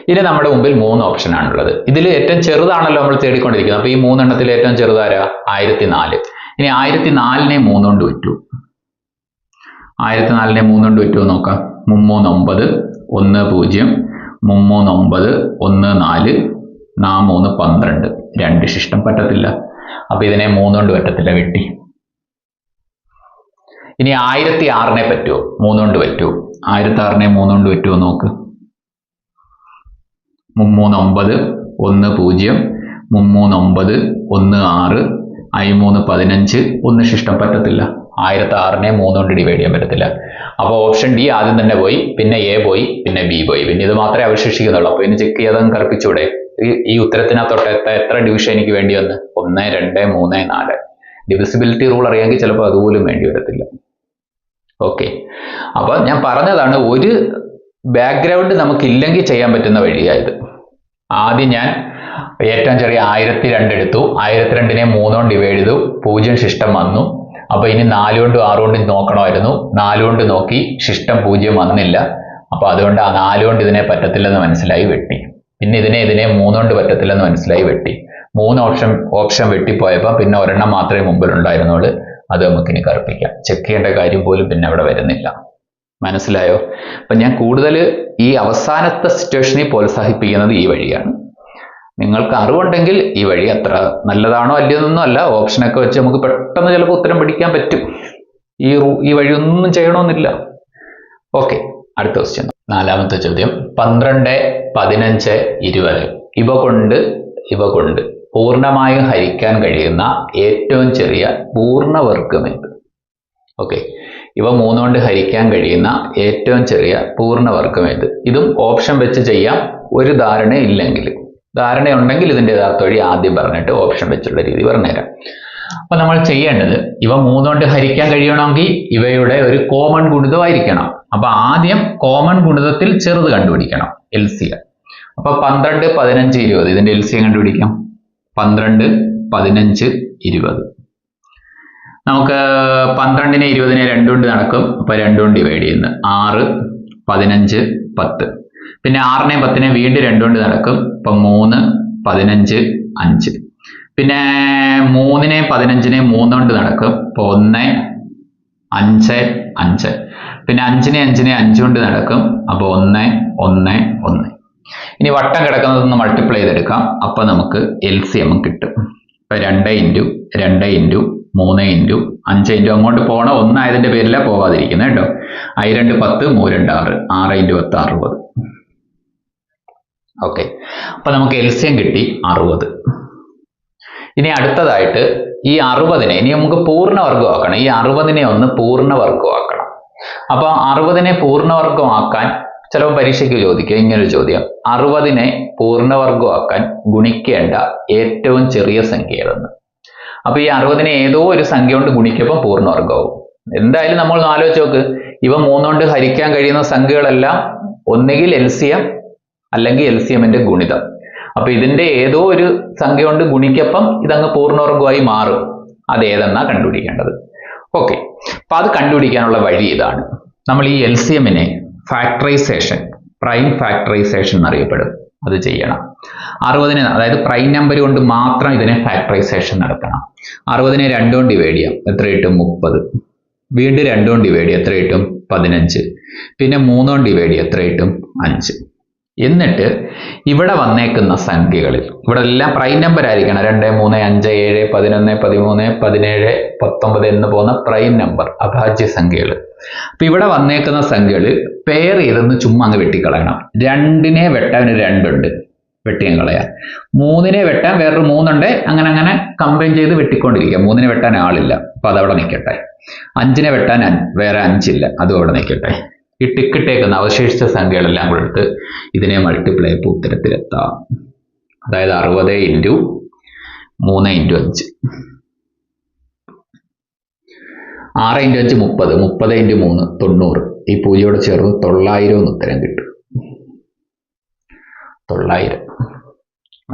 ഇനി നമ്മുടെ മുമ്പിൽ 3 ഓപ്ഷൻ ആണുള്ളത്. ഇതിൽ ഏറ്റവും ചെറുതാണല്ലോ നമ്മൾ തേടിക്കൊണ്ടിരിക്കുന്നത്. അപ്പൊ ഈ 3 എണ്ണത്തിൽ ഏറ്റവും ചെറുതാരാ? 1004. ഇനി 1004-നെ 3 കൊണ്ട് പറ്റുമോ? 1004-നെ 3 കൊണ്ട് പറ്റുമോ നോക്കാം. 3, 9, 1, 0, 3, 9, 1, 4, 4, 3, 12. 2 ശിഷ്ടം പറ്റത്തില്ല. അപ്പൊ ഇതിനെ 3 കൊണ്ട് പറ്റത്തില്ല, വെട്ടി. ഇനി 1006-നെ പറ്റുമോ? 3 കൊണ്ട് പറ്റുമോ? 1006-നെ 3 കൊണ്ട് പറ്റുമോ നോക്ക്. 3 9 1 0 3 9 1 6 I3 15 1 ശിഷ്ടം പറ്റത്തില്ല. 1006നെ 3 കൊണ്ട് ഡിവൈഡ് ചെയ്യാൻ പറ്റത്തില്ല. അപ്പോൾ ഓപ്ഷൻ ഡി ആദ്യം തന്നെ പോയി, പിന്നെ എ പോയി, പിന്നെ ബി പോയി, പിന്നെ ഇത് മാത്രമേ അവശേഷിക്കുന്നുള്ളൂ. അപ്പോൾ ഇനി ചെക്ക് ചെയ്തങ്ങ് കറുപ്പിച്ചൂടെ? ഈ ഉത്തരത്തിനകത്തൊട്ട് എത്ര ഡിവിഷൻ എനിക്ക് വേണ്ടി വന്ന്? 1 2 3 4. ഡിവിസിബിലിറ്റി റൂൾ അറിയാമെങ്കിൽ ചിലപ്പോൾ അതുപോലും വേണ്ടി വരത്തില്ല. ഓക്കെ, അപ്പോൾ ഞാൻ പറഞ്ഞതാണ്, ഒരു ബാക്ക്ഗ്രൗണ്ട് നമുക്കില്ലെങ്കിൽ ചെയ്യാൻ പറ്റുന്ന വഴിയായത്. ആദ്യം ഞാൻ ഏറ്റവും ചെറിയ 1002 എടുത്തു. 1002നെ 3 കൊണ്ട് ഡിവൈഡ് ചെയ്തു. 0 ശിഷ്ടം വന്നു. അപ്പൊ ഇനി 4 കൊണ്ടും 6 കൊണ്ടും നോക്കണമായിരുന്നു. 4 കൊണ്ട് നോക്കി, ശിഷ്ടം 0 വന്നില്ല. അപ്പൊ അതുകൊണ്ട് ആ 4 കൊണ്ട് ഇതിനെ പറ്റത്തില്ലെന്ന് മനസ്സിലായി, വെട്ടി. പിന്നെ ഇതിനെ 3 കൊണ്ട് പറ്റത്തില്ലെന്ന് മനസ്സിലായി, വെട്ടി. 3 ഓപ്ഷൻ വെട്ടിപ്പോയപ്പോൾ പിന്നെ ഒരെണ്ണം മാത്രമേ മുമ്പിലുണ്ടായിരുന്നുള്ളൂ. അത് നമുക്കിനി കറുപ്പിക്കാം. ചെക്ക് ചെയ്യേണ്ട കാര്യം പോലും പിന്നെ അവിടെ വരുന്നില്ല. മനസ്സിലായോ? അപ്പൊ ഞാൻ കൂടുതൽ ഈ അവസാനത്തെ സിറ്റുവേഷനെ പ്രോത്സാഹിപ്പിക്കുന്നത് ഈ വഴിയാണ്. നിങ്ങൾക്ക് അറിവുണ്ടെങ്കിൽ ഈ വഴി അത്ര നല്ലതാണോ അല്ലയോന്നൊന്നും അല്ല, ഓപ്ഷനൊക്കെ വെച്ച് നമുക്ക് പെട്ടെന്ന് ചിലപ്പോൾ ഉത്തരം പിടിക്കാൻ പറ്റും. ഈ വഴി ഒന്നും ചെയ്യണമെന്നില്ല. ഓക്കെ, അടുത്ത ക്വസ്റ്റ്യൻ. 4ാമത്തെ ചോദ്യം. 12 15 20 ഇവ കൊണ്ട് പൂർണ്ണമായും ഹരിക്കാൻ കഴിയുന്ന ഏറ്റവും ചെറിയ പൂർണ്ണവർഗമേത്? ഓക്കെ, ഇവ 3 കൊണ്ട് ഹരിക്കാൻ കഴിയുന്ന ഏറ്റവും ചെറിയ പൂർണ്ണവർഗമേത്? ഇതും ഓപ്ഷൻ വെച്ച് ചെയ്യാം, ഒരു ധാരണ ഇല്ലെങ്കിൽ. ധാരണയുണ്ടെങ്കിൽ ഇതിന്റെ യഥാർത്ഥ വഴി ആദ്യം പറഞ്ഞിട്ട് ഓപ്ഷൻ വെച്ചുള്ള രീതി പറഞ്ഞുതരാം. അപ്പൊ നമ്മൾ ചെയ്യേണ്ടത്, ഇവ 3 കൊണ്ട് ഹരിക്കാൻ കഴിയണമെങ്കിൽ ഇവയുടെ ഒരു കോമൺ ഗുണിതമായിരിക്കണം. അപ്പൊ ആദ്യം കോമൺ ഗുണിതത്തിൽ ചെറുത് കണ്ടുപിടിക്കണം, LCM. അപ്പൊ 12 15 20 ഇതിന്റെ LCM കണ്ടുപിടിക്കാം. 12 15 20. നമുക്ക് 12നെ 20നെ 2 കൊണ്ട് നടക്കും. അപ്പൊ 2 കൊണ്ട് ഡിവൈഡ് ചെയ്യുന്നു. 6 15 10. പിന്നെ 6നെയും 10നെയും വീണ്ടും 2 കൊണ്ട് നടക്കും. ഇപ്പൊ 3 15 5. പിന്നെ 3നെയും 15നെയും 3 കൊണ്ട് നടക്കും. ഇപ്പൊ 1 5 5. പിന്നെ 5നെയും 5നെയും 5 കൊണ്ട് നടക്കും. അപ്പൊ 1 1 1. ഇനി വട്ടം കിടക്കുന്നതൊന്ന് മൾട്ടിപ്ലൈ ചെയ്തെടുക്കാം. അപ്പൊ നമുക്ക് LCM കിട്ടും. ഇപ്പൊ 2 ഇൻറ്റു 2 ഇൻറ്റു 3 ഇൻറ്റു 5 ഇൻറ്റു അങ്ങോട്ട് പോകണ 1 ആയതിന്റെ പേരില പോകാതിരിക്കുന്നത് കേട്ടോ. 2 10 3 2 6 6 ഇൻറ്റു 10 60. ഓക്കെ, അപ്പൊ നമുക്ക് LCM കിട്ടി 60. ഇനി അടുത്തതായിട്ട് ഈ 60നെ ഇനി നമുക്ക് പൂർണ്ണവർഗമാക്കണം. ഈ 60നെ ഒന്ന് പൂർണ്ണവർഗമാക്കണം. അപ്പൊ 60നെ പൂർണ്ണവർഗമാക്കാൻ ചിലപ്പോൾ പരീക്ഷയ്ക്ക് ചോദിക്കുക ഇങ്ങനൊരു ചോദ്യം: 60നെ പൂർണ്ണവർഗമാക്കാൻ ഗുണിക്കേണ്ട ഏറ്റവും ചെറിയ സംഖ്യ ഏതെന്ന്. അപ്പൊ ഈ 60നെ ഏതോ ഒരു സംഖ്യ കൊണ്ട് ഗുണിക്കുമ്പോൾ പൂർണ്ണവർഗമാവും. എന്തായാലും നമ്മൾ ആലോചിച്ച് നോക്ക്, ഇവ 3 കൊണ്ട് ഹരിക്കാൻ കഴിയുന്ന സംഖ്യകളെല്ലാം ഒന്നുകിൽ LCM അല്ലെങ്കിൽ LCMന്റെ ഗുണിതം. അപ്പൊ ഇതിന്റെ ഏതോ ഒരു സംഖ്യ കൊണ്ട് ഗുണിക്കപ്പം ഇതങ്ങ് പൂർണ്ണവർഗമായി മാറും. അത് ഏതെന്നാ കണ്ടുപിടിക്കേണ്ടത്. ഓക്കെ, അപ്പൊ അത് കണ്ടുപിടിക്കാനുള്ള വഴി ഇതാണ്. നമ്മൾ ഈ LCMനെ ഫാക്ടറൈസേഷൻ, പ്രൈം ഫാക്ടറൈസേഷൻ എന്നറിയപ്പെടും, അത് ചെയ്യണം. 60നെ, അതായത് പ്രൈം നമ്പർ കൊണ്ട് മാത്രം ഇതിനെ ഫാക്ടറൈസേഷൻ നടത്തണം. 60നെ 2 കൊണ്ട് ഡിവൈഡ് ചെയ്യാം. എത്ര കിട്ടും? 30. വീണ്ടും 2 കൊണ്ട് ഡിവൈഡ് ചെയ്യാം. എത്ര കിട്ടും? 15. പിന്നെ 3 കൊണ്ട് ഡിവൈഡ് ചെയ്യാം. എത്ര കിട്ടും? 5. എന്നിട്ട് ഇവിടെ വന്നേക്കുന്ന സംഖ്യകളിൽ, ഇവിടെ എല്ലാം പ്രൈം നമ്പർ ആയിരിക്കണം. 2 3 5 7 11 13 17 19 എന്ന് പോകുന്ന പ്രൈം നമ്പർ, അഭാജ്യ സംഖ്യകൾ. അപ്പൊ ഇവിടെ വന്നേക്കുന്ന സംഖ്യകൾ പെയർ ചെയ്തൊന്ന് ചുമ്മാ അങ്ങ് വെട്ടിക്കളയണം. 2നെ വെട്ടാൻ 2 ഉണ്ട്, വെട്ടിയും കളയാം. 3നെ വെട്ടാൻ വേറൊരു 3 ഉണ്ട്. അങ്ങനെ അങ്ങനെ കമ്പൈൻ ചെയ്ത് വെട്ടിക്കൊണ്ടിരിക്കാം. 3നെ വെട്ടാൻ ആളില്ല, അപ്പൊ അതവിടെ നിൽക്കട്ടെ. 5നെ വെട്ടാൻ വേറെ 5 ഇല്ല, അതും അവിടെ നിൽക്കട്ടെ. ഈ ടിക്കിട്ടേക്കുന്ന അവശേഷിച്ച സംഖ്യകളെല്ലാം കൂടെ എടുത്ത് ഇതിനെ മൾട്ടിപ്ലൈ ചെയ്ത് ഉത്തരത്തിലെത്താം. അതായത് 60 ഇൻറ്റു 3 ഇൻറ്റു 5, 6 ഇൻറ്റു 5 30, 30 ഇൻറ്റു 3 90. ഈ 0 ചേർന്ന് 900 എന്ന് ഉത്തരം കിട്ടും. 900.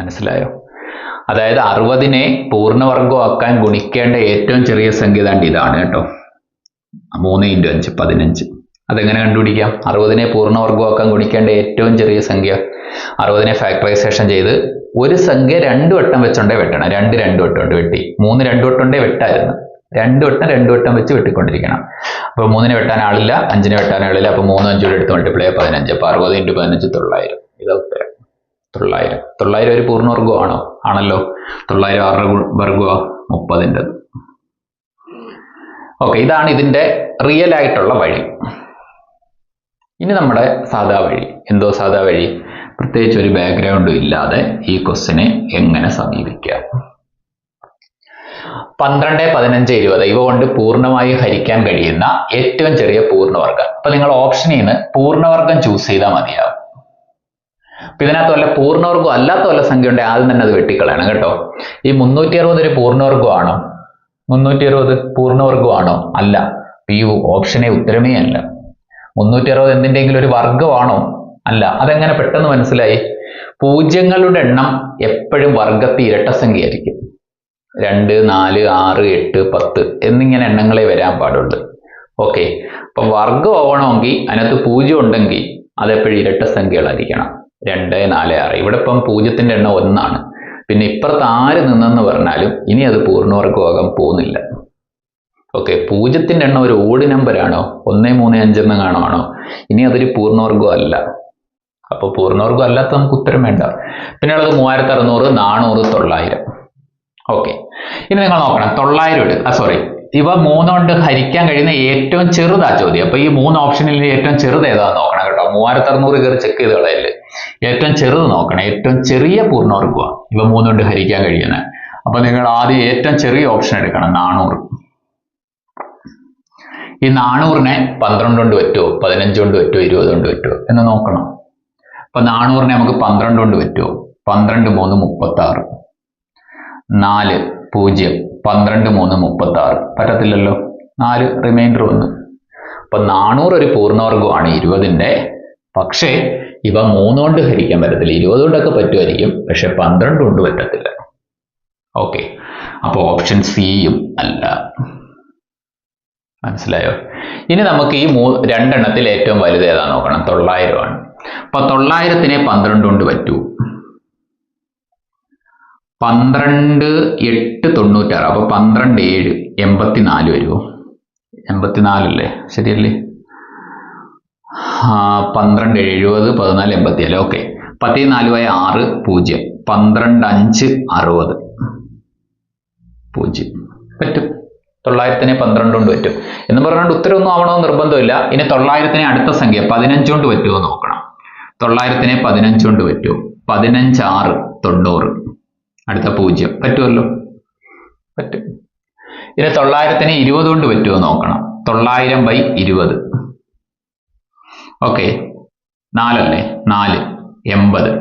മനസ്സിലായോ? അതായത് 60നെ പൂർണ്ണവർഗമാക്കാൻ ഗുണിക്കേണ്ട ഏറ്റവും ചെറിയ സംഖ്യ ഇതാണ് കേട്ടോ. 3 ഇൻറ്റു 5 15. അതെങ്ങനെ കണ്ടുപിടിക്കാം? 60നെ പൂർണ്ണവർഗമാക്കാൻ ഗുണിക്കേണ്ട ഏറ്റവും ചെറിയ സംഖ്യ. 60നെ ഫാക്ടറൈസേഷൻ ചെയ്ത് ഒരു സംഖ്യ 2 വട്ടം വെച്ചുകൊണ്ടേ വെട്ടണം. 2 2 വട്ടം കൊണ്ട് വെട്ടി. 3 2 വട്ടം കൊണ്ടേ വെട്ടായിരുന്നു. 2 വട്ടം വെച്ച് വെട്ടിക്കൊണ്ടിരിക്കണം. അപ്പൊ 3നെ വെട്ടാൻ ആളില്ല, 5നെ വെട്ടാൻ ആളില്ല. അപ്പൊ 3 5 കൂടെ എടുത്ത് മൾട്ടിപ്ലൈ 15. അപ്പൊ 60 ഇൻറ്റു 15 900. ഇതാ ഉത്തരം. 900. 900 ഒരു പൂർണ്ണവർഗമാണോ? ആണല്ലോ. 900 ആരുടെ വർഗമാ? 30ൻ്റെ. ഓക്കെ, ഇതാണ് ഇതിന്റെ റിയൽ ആയിട്ടുള്ള വഴി. ഇനി നമ്മുടെ സാധാ വഴി. എന്തോ സാധാ വഴി? പ്രത്യേകിച്ച് ഒരു ബാക്ക്ഗ്രൗണ്ടും ഇല്ലാതെ ഈ ക്വസ്റ്റിനെ എങ്ങനെ സമീപിക്കാം? 12, 15, 20 ഇവ കൊണ്ട് പൂർണ്ണമായി ഹരിക്കാൻ കഴിയുന്ന ഏറ്റവും ചെറിയ പൂർണ്ണവർഗം. അപ്പൊ നിങ്ങൾ ഓപ്ഷനിൽ നിന്ന് പൂർണ്ണവർഗം ചൂസ് ചെയ്താൽ മതിയാവും. അപ്പൊ ഇതിനകത്ത് വല്ല പൂർണ്ണവർഗം അല്ലാത്ത വല്ല സംഖ്യ ഉണ്ടെങ്കിൽ ആദ്യം തന്നെ അത് വെട്ടിക്കളയണം കേട്ടോ. ഈ 360 ഒരു പൂർണ്ണവർഗമാണോ? 360 പൂർണ്ണവർഗമാണോ? അല്ല. ഈ ഓപ്ഷനെ ഉത്തരമേ അല്ല. 360 എന്തിൻ്റെങ്കിലും ഒരു വർഗമാണോ? അല്ല. അതെങ്ങനെ പെട്ടെന്ന് മനസ്സിലായി? പൂജ്യങ്ങളുടെ എണ്ണം എപ്പോഴും വർഗത്തിൽ ഇരട്ടസംഖ്യയായിരിക്കും. 2, 4, 6, 8, 10 എന്നിങ്ങനെ എണ്ണങ്ങളെ വരാൻ പാടുള്ളൂ. ഓക്കെ, അപ്പൊ വർഗം ആവണമെങ്കിൽ അതിനകത്ത് 0 ഉണ്ടെങ്കിൽ അതെപ്പോഴും ഇരട്ടസംഖ്യകളായിരിക്കണം. 2, 4, 6. ഇവിടെ ഇപ്പം 0ന്റെ എണ്ണം 1 പിന്നെ ഇപ്പുറത്ത് 6 നിന്നെന്ന് പറഞ്ഞാലും ഇനി അത് പൂർണ്ണവർഗമാകാൻ പോകുന്നില്ല. ഓക്കെ, 0ന്റെ എണ്ണം ഒരു ഓഡ് നമ്പറാണോ? 1, 3, 5 എന്ന് കാണുവാണോ? ഇനി അതൊരു പൂർണ്ണവർഗം അല്ല. അപ്പൊ പൂർണ്ണവർഗം അല്ലാത്ത നമുക്ക് ഉത്തരം വേണ്ട. പിന്നെ ഉള്ളത് 3600, 400, 900. ഓക്കെ, ഇനി നിങ്ങൾ നോക്കണം 900 ഇവ 3 കൊണ്ട് ഹരിക്കാൻ കഴിയുന്ന ഏറ്റവും ചെറുതാ ചോദ്യം. അപ്പൊ ഈ 3 ഓപ്ഷനിൽ ഏറ്റവും ചെറുത് ഏതാന്ന് നോക്കണം കേട്ടോ. 3600 കയറി ചെക്ക് ചെയ്ത് കളയല്ലേ. ഏറ്റവും ചെറുത് നോക്കണം. ഏറ്റവും ചെറിയ പൂർണ്ണവർഗമാണ് ഇവ 3 കൊണ്ട് ഹരിക്കാൻ കഴിയുന്നത്. അപ്പൊ നിങ്ങൾ ആദ്യം ഏറ്റവും ചെറിയ ഓപ്ഷൻ എടുക്കണം, 400. ഈ 400നെ 12 കൊണ്ട് പറ്റുമോ, 15 കൊണ്ട് പറ്റുമോ, 20 കൊണ്ട് പറ്റുമോ എന്ന് നോക്കണം. അപ്പൊ 400നെ നമുക്ക് 12 കൊണ്ട് പറ്റുമോ? 12, 3, 36. 4, 0, 12, 3, 36. പറ്റത്തില്ലല്ലോ. 4 റിമൈൻഡർ 1. അപ്പൊ 400 ഒരു പൂർണ്ണവർഗമാണ് 20ന്റെ. പക്ഷേ ഇവ 3 കൊണ്ട് ഹരിക്കാൻ പറ്റത്തില്ല. 20 കൊണ്ടൊക്കെ പറ്റുമായിരിക്കും, പക്ഷെ 12 കൊണ്ട് പറ്റത്തില്ല. ഓക്കെ, അപ്പൊ ഓപ്ഷൻ സിയും അല്ല. മനസ്സിലായോ? ഇനി നമുക്ക് ഈ 2 എണ്ണത്തിൽ ഏറ്റവും വലുത് ഏതാ നോക്കണം. 900 ആണ്. അപ്പൊ 900നെ 12 കൊണ്ട് പറ്റൂ. 12, 8, 96. അപ്പൊ 12, 7, 84 വരുമോ? 84 അല്ലേ? ശരിയല്ലേ? 12, 70, 14, 84. ഓക്കെ, 10, 4, 6, 0. 12, 5, 60. 0 പറ്റും. 900നെ 12 കൊണ്ട് പറ്റും എന്ന് പറഞ്ഞുകൊണ്ട് ഉത്തരവൊന്നും ആവണമെന്ന് നിർബന്ധമില്ല. ഇനി 900നെ അടുത്ത സംഖ്യ 15 കൊണ്ട് പറ്റുമോ നോക്കണം. 900നെ 15 കൊണ്ട് പറ്റുമോ? 15, 6, 90. അടുത്ത 0 പറ്റുമല്ലോ. പറ്റും. ഇനി 900നെ 20 കൊണ്ട് പറ്റുമോ നോക്കണം. 900/20. ഓക്കെ, 4 അല്ലേ? 4, 80,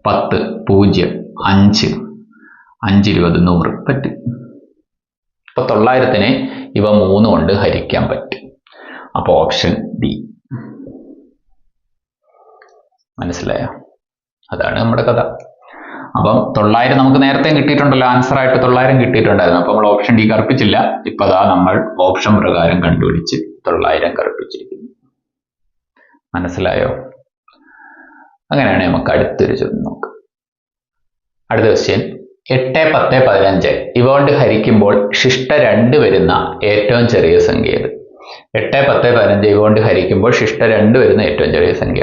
10, 0, 5, 5, 20, 100 പറ്റും. അപ്പൊ 900നെ ഇവ 3 കൊണ്ട് ഹരിക്കാൻ പറ്റും. അപ്പൊ ഓപ്ഷൻ ഡി. മനസ്സിലായോ? അതാണ് നമ്മുടെ കഥ. അപ്പം 900 നമുക്ക് നേരത്തെ കിട്ടിയിട്ടുണ്ടല്ലോ. ആൻസർ ആയിട്ട് 900 കിട്ടിയിട്ടുണ്ടായിരുന്നു. അപ്പൊ നമ്മൾ ഓപ്ഷൻ ഡി കറുപ്പിച്ചില്ല. ഇപ്പൊ അതാ നമ്മൾ ഓപ്ഷൻ പ്രകാരം കണ്ടുപിടിച്ച് 900 കറുപ്പിച്ചിരിക്കുന്നു. മനസ്സിലായോ? അങ്ങനെയാണെങ്കിൽ നമുക്ക് അടുത്തൊരു ചോദ്യം നോക്കാം. അടുത്ത ക്വസ്റ്റ്യൻ 8, 10, 15 ഇവ കൊണ്ട് ഹരിക്കുമ്പോൾ ശിഷ്ട 2 വരുന്ന ഏറ്റവും ചെറിയ സംഖ്യ ഏത്? 8, 10, 15 ഇവ കൊണ്ട് ഹരിക്കുമ്പോൾ ശിഷ്ട 2 വരുന്ന ഏറ്റവും ചെറിയ സംഖ്യ.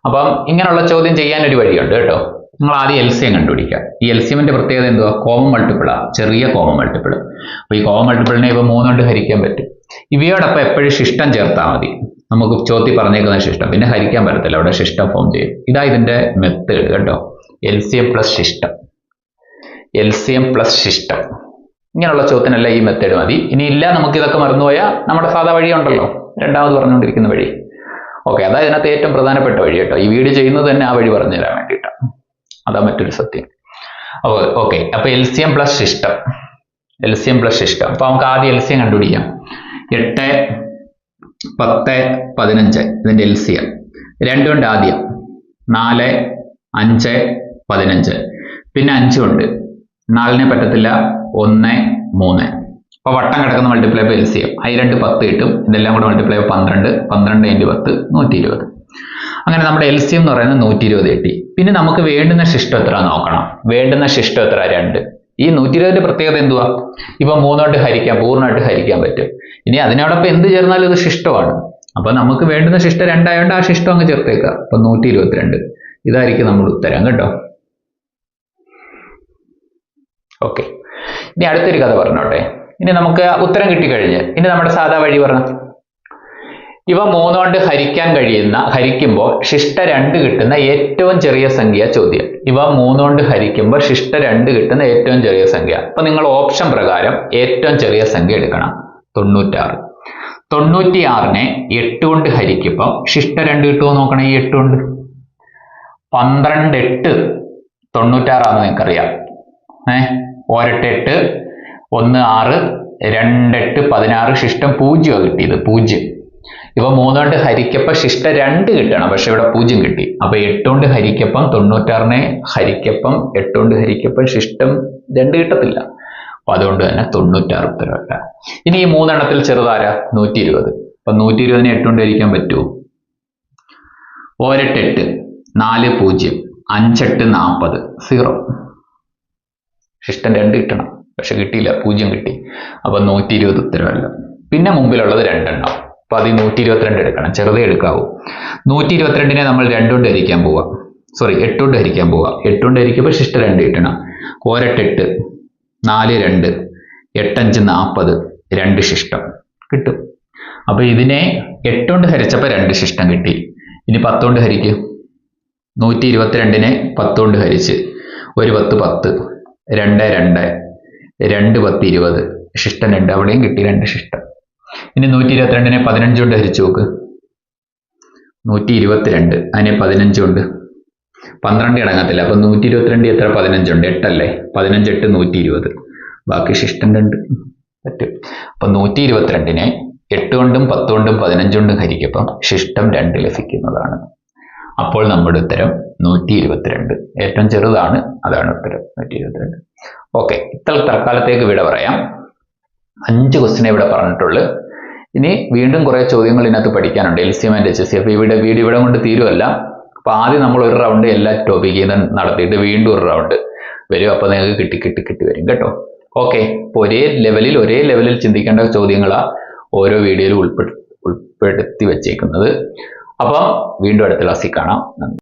അപ്പം ഇങ്ങനെയുള്ള ചോദ്യം ചെയ്യാൻ ഒരു വഴിയുണ്ട് കേട്ടോ. നിങ്ങൾ ആദ്യം എൽസിയം കണ്ടുപിടിക്കുക. ഈ എൽസിയമിന്റെ പ്രത്യേകത എന്തുവാ? കോമൺ മൾട്ടിപ്പിളാ, ചെറിയ കോമൺ മൾട്ടിപ്പിൾ. അപ്പൊ ഈ കോമൺ മൾട്ടിപ്പിളിനെ ഇവ 3 കൊണ്ട് ഹരിക്കാൻ പറ്റും. ഇവയോടൊപ്പം എപ്പോഴും ശിഷ്ടം ചേർത്താൽ മതി. നമുക്ക് ചോദ്യം പറഞ്ഞേക്കുന്ന ശിഷ്ടം, പിന്നെ ഹരിക്കാൻ പറ്റത്തില്ല, അവിടെ ശിഷ്ടം ഫോം ചെയ്യും. ഇതാ ഇതിന്റെ മെത്തേഡ് കേട്ടോ. എൽസിയം പ്ലസ് ശിഷ്ടം, എൽസിയം പ്ലസ് ശിഷ്ടം. ഇങ്ങനെയുള്ള ചോദ്യത്തിനല്ല ഈ മെത്തേഡ് മതി. ഇനി ഇല്ല നമുക്ക് ഇതൊക്കെ മറന്നുപോയാൽ നമ്മുടെ സാധാ വഴി ഉണ്ടല്ലോ, രണ്ടാമത് പറഞ്ഞുകൊണ്ടിരിക്കുന്ന വഴി. ഓക്കെ, അതാ ഇതിനകത്ത് ഏറ്റവും പ്രധാനപ്പെട്ട വഴി കേട്ടോ. ഈ വീഡിയോ ചെയ്യുന്നത് തന്നെ ആ വഴി പറഞ്ഞു തരാൻ വേണ്ടിയിട്ടാണ്. അതാ മറ്റൊരു സത്യം. അപ്പോൾ ഓക്കെ, അപ്പൊ എൽസിയം പ്ലസ് ശിഷ്ടം, എൽസിയം പ്ലസ് ശിഷ്ടം. അപ്പൊ നമുക്ക് ആദ്യം എൽസിയം കണ്ടുപിടിക്കാം. 8, 10, 15 ഇതിന്റെ എൽസിയം. 2 ഉണ്ട് ആദ്യം. 4, 5, 15. പിന്നെ 5 ഉണ്ട്. 4നെ പറ്റത്തില്ല. 1, 3. അപ്പൊ വട്ടം കിടക്കുന്ന മൾട്ടിപ്ലൈ ബൈ എൽസിയം. അതിൽ 2 10 കിട്ടും. ഇതെല്ലാം കൂടെ മൾട്ടിപ്ലൈ 12. 12 × 10 120. അങ്ങനെ നമ്മുടെ എൽസിയം എന്ന് പറയുന്നത് 120 കിട്ടി. പിന്നെ നമുക്ക് വേണ്ടുന്ന ശിഷ്ടം എത്ര നോക്കണം. വേണ്ടുന്ന ശിഷ്ടം എത്ര? 2. ഈ 120ന്റെ പ്രത്യേകത എന്തുവാ? ഇപ്പൊ 3 കൊണ്ട് ഹരിക്കാൻ, പൂർണ്ണമായിട്ട് ഹരിക്കാൻ പറ്റും. ഇനി അതിനോടൊപ്പം എന്ത് ചേർന്നാലും ഇത് ശിഷ്ടമാണ്. അപ്പൊ നമുക്ക് വേണ്ടുന്ന ശിഷ്ടം 2 ആയതുകൊണ്ട് ആ ശിഷ്ടം അങ്ങ് ചേർത്തേക്കുക. അപ്പൊ 122. ഇതായിരിക്കും നമ്മുടെ ഉത്തരം കേട്ടോ. ഓക്കെ, ഇനി അടുത്തൊരു കഥ പറഞ്ഞോട്ടെ. ഇനി നമുക്ക് ഉത്തരം കിട്ടിക്കഴിഞ്ഞ് ഇനി നമ്മുടെ സാധാ വഴി പറഞ്ഞു. ഇവ 3 കൊണ്ട് ഹരിക്കുമ്പോൾ ശിഷ്ട 2 കിട്ടുന്ന ഏറ്റവും ചെറിയ സംഖ്യ ചോദ്യം. ഇവ 3 കൊണ്ട് ഹരിക്കുമ്പോൾ ശിഷ്ട 2 കിട്ടുന്ന ഏറ്റവും ചെറിയ സംഖ്യ. അപ്പൊ നിങ്ങൾ ഓപ്ഷൻ പ്രകാരം ഏറ്റവും ചെറിയ സംഖ്യ എടുക്കണം. 96. 96നെ 8 കൊണ്ട് ഹരിക്കുമ്പോൾ ശിഷ്ട 2 കിട്ടുമോ നോക്കണം. ഈ 8 കൊണ്ട് 12 8 96 ആണെന്ന് നിങ്ങൾക്കറിയാം. 1 8 1 6 2 8 16 ശിഷ്ടം 0 കിട്ടിയത് 0. ഇവ 3 കൊണ്ട് ഹരിക്കപ്പം ശിഷ്ട 2 കിട്ടണം. പക്ഷെ ഇവിടെ 0 കിട്ടി. അപ്പൊ 8 കൊണ്ട് ഹരിക്കപ്പം 96നെ ഹരിക്കപ്പം 8 കൊണ്ട് ഹരിക്കപ്പം ശിഷ്ടം 2 കിട്ടത്തില്ല. അപ്പൊ അതുകൊണ്ട് തന്നെ 96 ഉത്തരവല്ല. ഇനി ഈ 3 എണ്ണത്തിൽ ചെറുതാരാ? 120. അപ്പൊ 120നെ 8 കൊണ്ട് ഹരിക്കാൻ പറ്റുമോ? 1 8 4 0 5 8 40 0. ശിഷ്ടം 2 കിട്ടണം. പക്ഷെ കിട്ടിയില്ല, 0 കിട്ടി. അപ്പൊ 120 ഉത്തരവല്ല. പിന്നെ മുമ്പിലുള്ളത് 2 എണ്ണം. അപ്പൊ അത് 122 എടുക്കണം. ചെറുതേ എടുക്കാവൂ. 122നെ നമ്മൾ 2 കൊണ്ട് ഹരിക്കാൻ പോവാം. 8 കൊണ്ട് ഹരിക്കാൻ പോവാം. 8 കൊണ്ട് ഹരിക്കുമ്പോൾ ശിഷ്ട 2 കിട്ടണം. 1 8 4 2 8 5 40 2 ശിഷ്ടം കിട്ടും. അപ്പൊ ഇതിനെ 8 കൊണ്ട് ഹരിച്ചപ്പോൾ 2 ശിഷ്ടം കിട്ടി. ഇനി 10 കൊണ്ട് ഹരിക്കും. 122നെ 10 കൊണ്ട് ഹരിച്ച് 1 10 10 2 2 2 10 20 ശിഷ്ടം 2. അവിടെയും കിട്ടി 2 ശിഷ്ടം. ഇനി 122നെ 15 കൊണ്ട് ഹരിച്ചു നോക്ക്. 122 അതിനെ 15 കൊണ്ട് 12 അടങ്ങത്തില്ല. അപ്പൊ 122 എത്ര? 15 ഉണ്ട്. 8 അല്ലേ? 15 8 120. ബാക്കി ശിഷ്ടം 2 പറ്റും. അപ്പൊ 122നെ 8 കൊണ്ടും 10 കൊണ്ടും 15 കൊണ്ടും ഹരിക്കപ്പം ശിഷ്ടം 2 ലഭിക്കുന്നതാണ്. അപ്പോൾ നമ്മുടെ ഉത്തരം 122. ഏറ്റവും ചെറുതാണ്, അതാണ് ഉത്തരം 122. ഓക്കെ, ഇത്ര തൽക്കാലത്തേക്ക് വിട പറയാം. 5 ക്വസ്റ്റ്യനെ ഇവിടെ പറഞ്ഞിട്ടുള്ളൂ. ഇനി വീണ്ടും കുറെ ചോദ്യങ്ങൾ ഇതിനകത്ത് പഠിക്കാനുണ്ട്. LCM and HCF. വീഡിയോ ഇവിടെ കൊണ്ട് തീരുമല്ല. അപ്പൊ ആദ്യം നമ്മൾ ഒരു റൗണ്ട് എല്ലാ ടോപ്പിക്കിൽ നിന്ന് നടത്തിയിട്ട് വീണ്ടും ഒരു റൗണ്ട് വരും. അപ്പൊ നിങ്ങൾക്ക് കിട്ടി വരും കേട്ടോ. ഓക്കെ, അപ്പൊ ഒരേ ലെവലിൽ ചിന്തിക്കേണ്ട ചോദ്യങ്ങളാ ഓരോ വീഡിയോയിലും ഉൾപ്പെടുത്തി വെച്ചേക്കുന്നത്. അപ്പം വീണ്ടും അടുത്ത ക്ലാസ്സിൽ കാണാം. നന്ദി.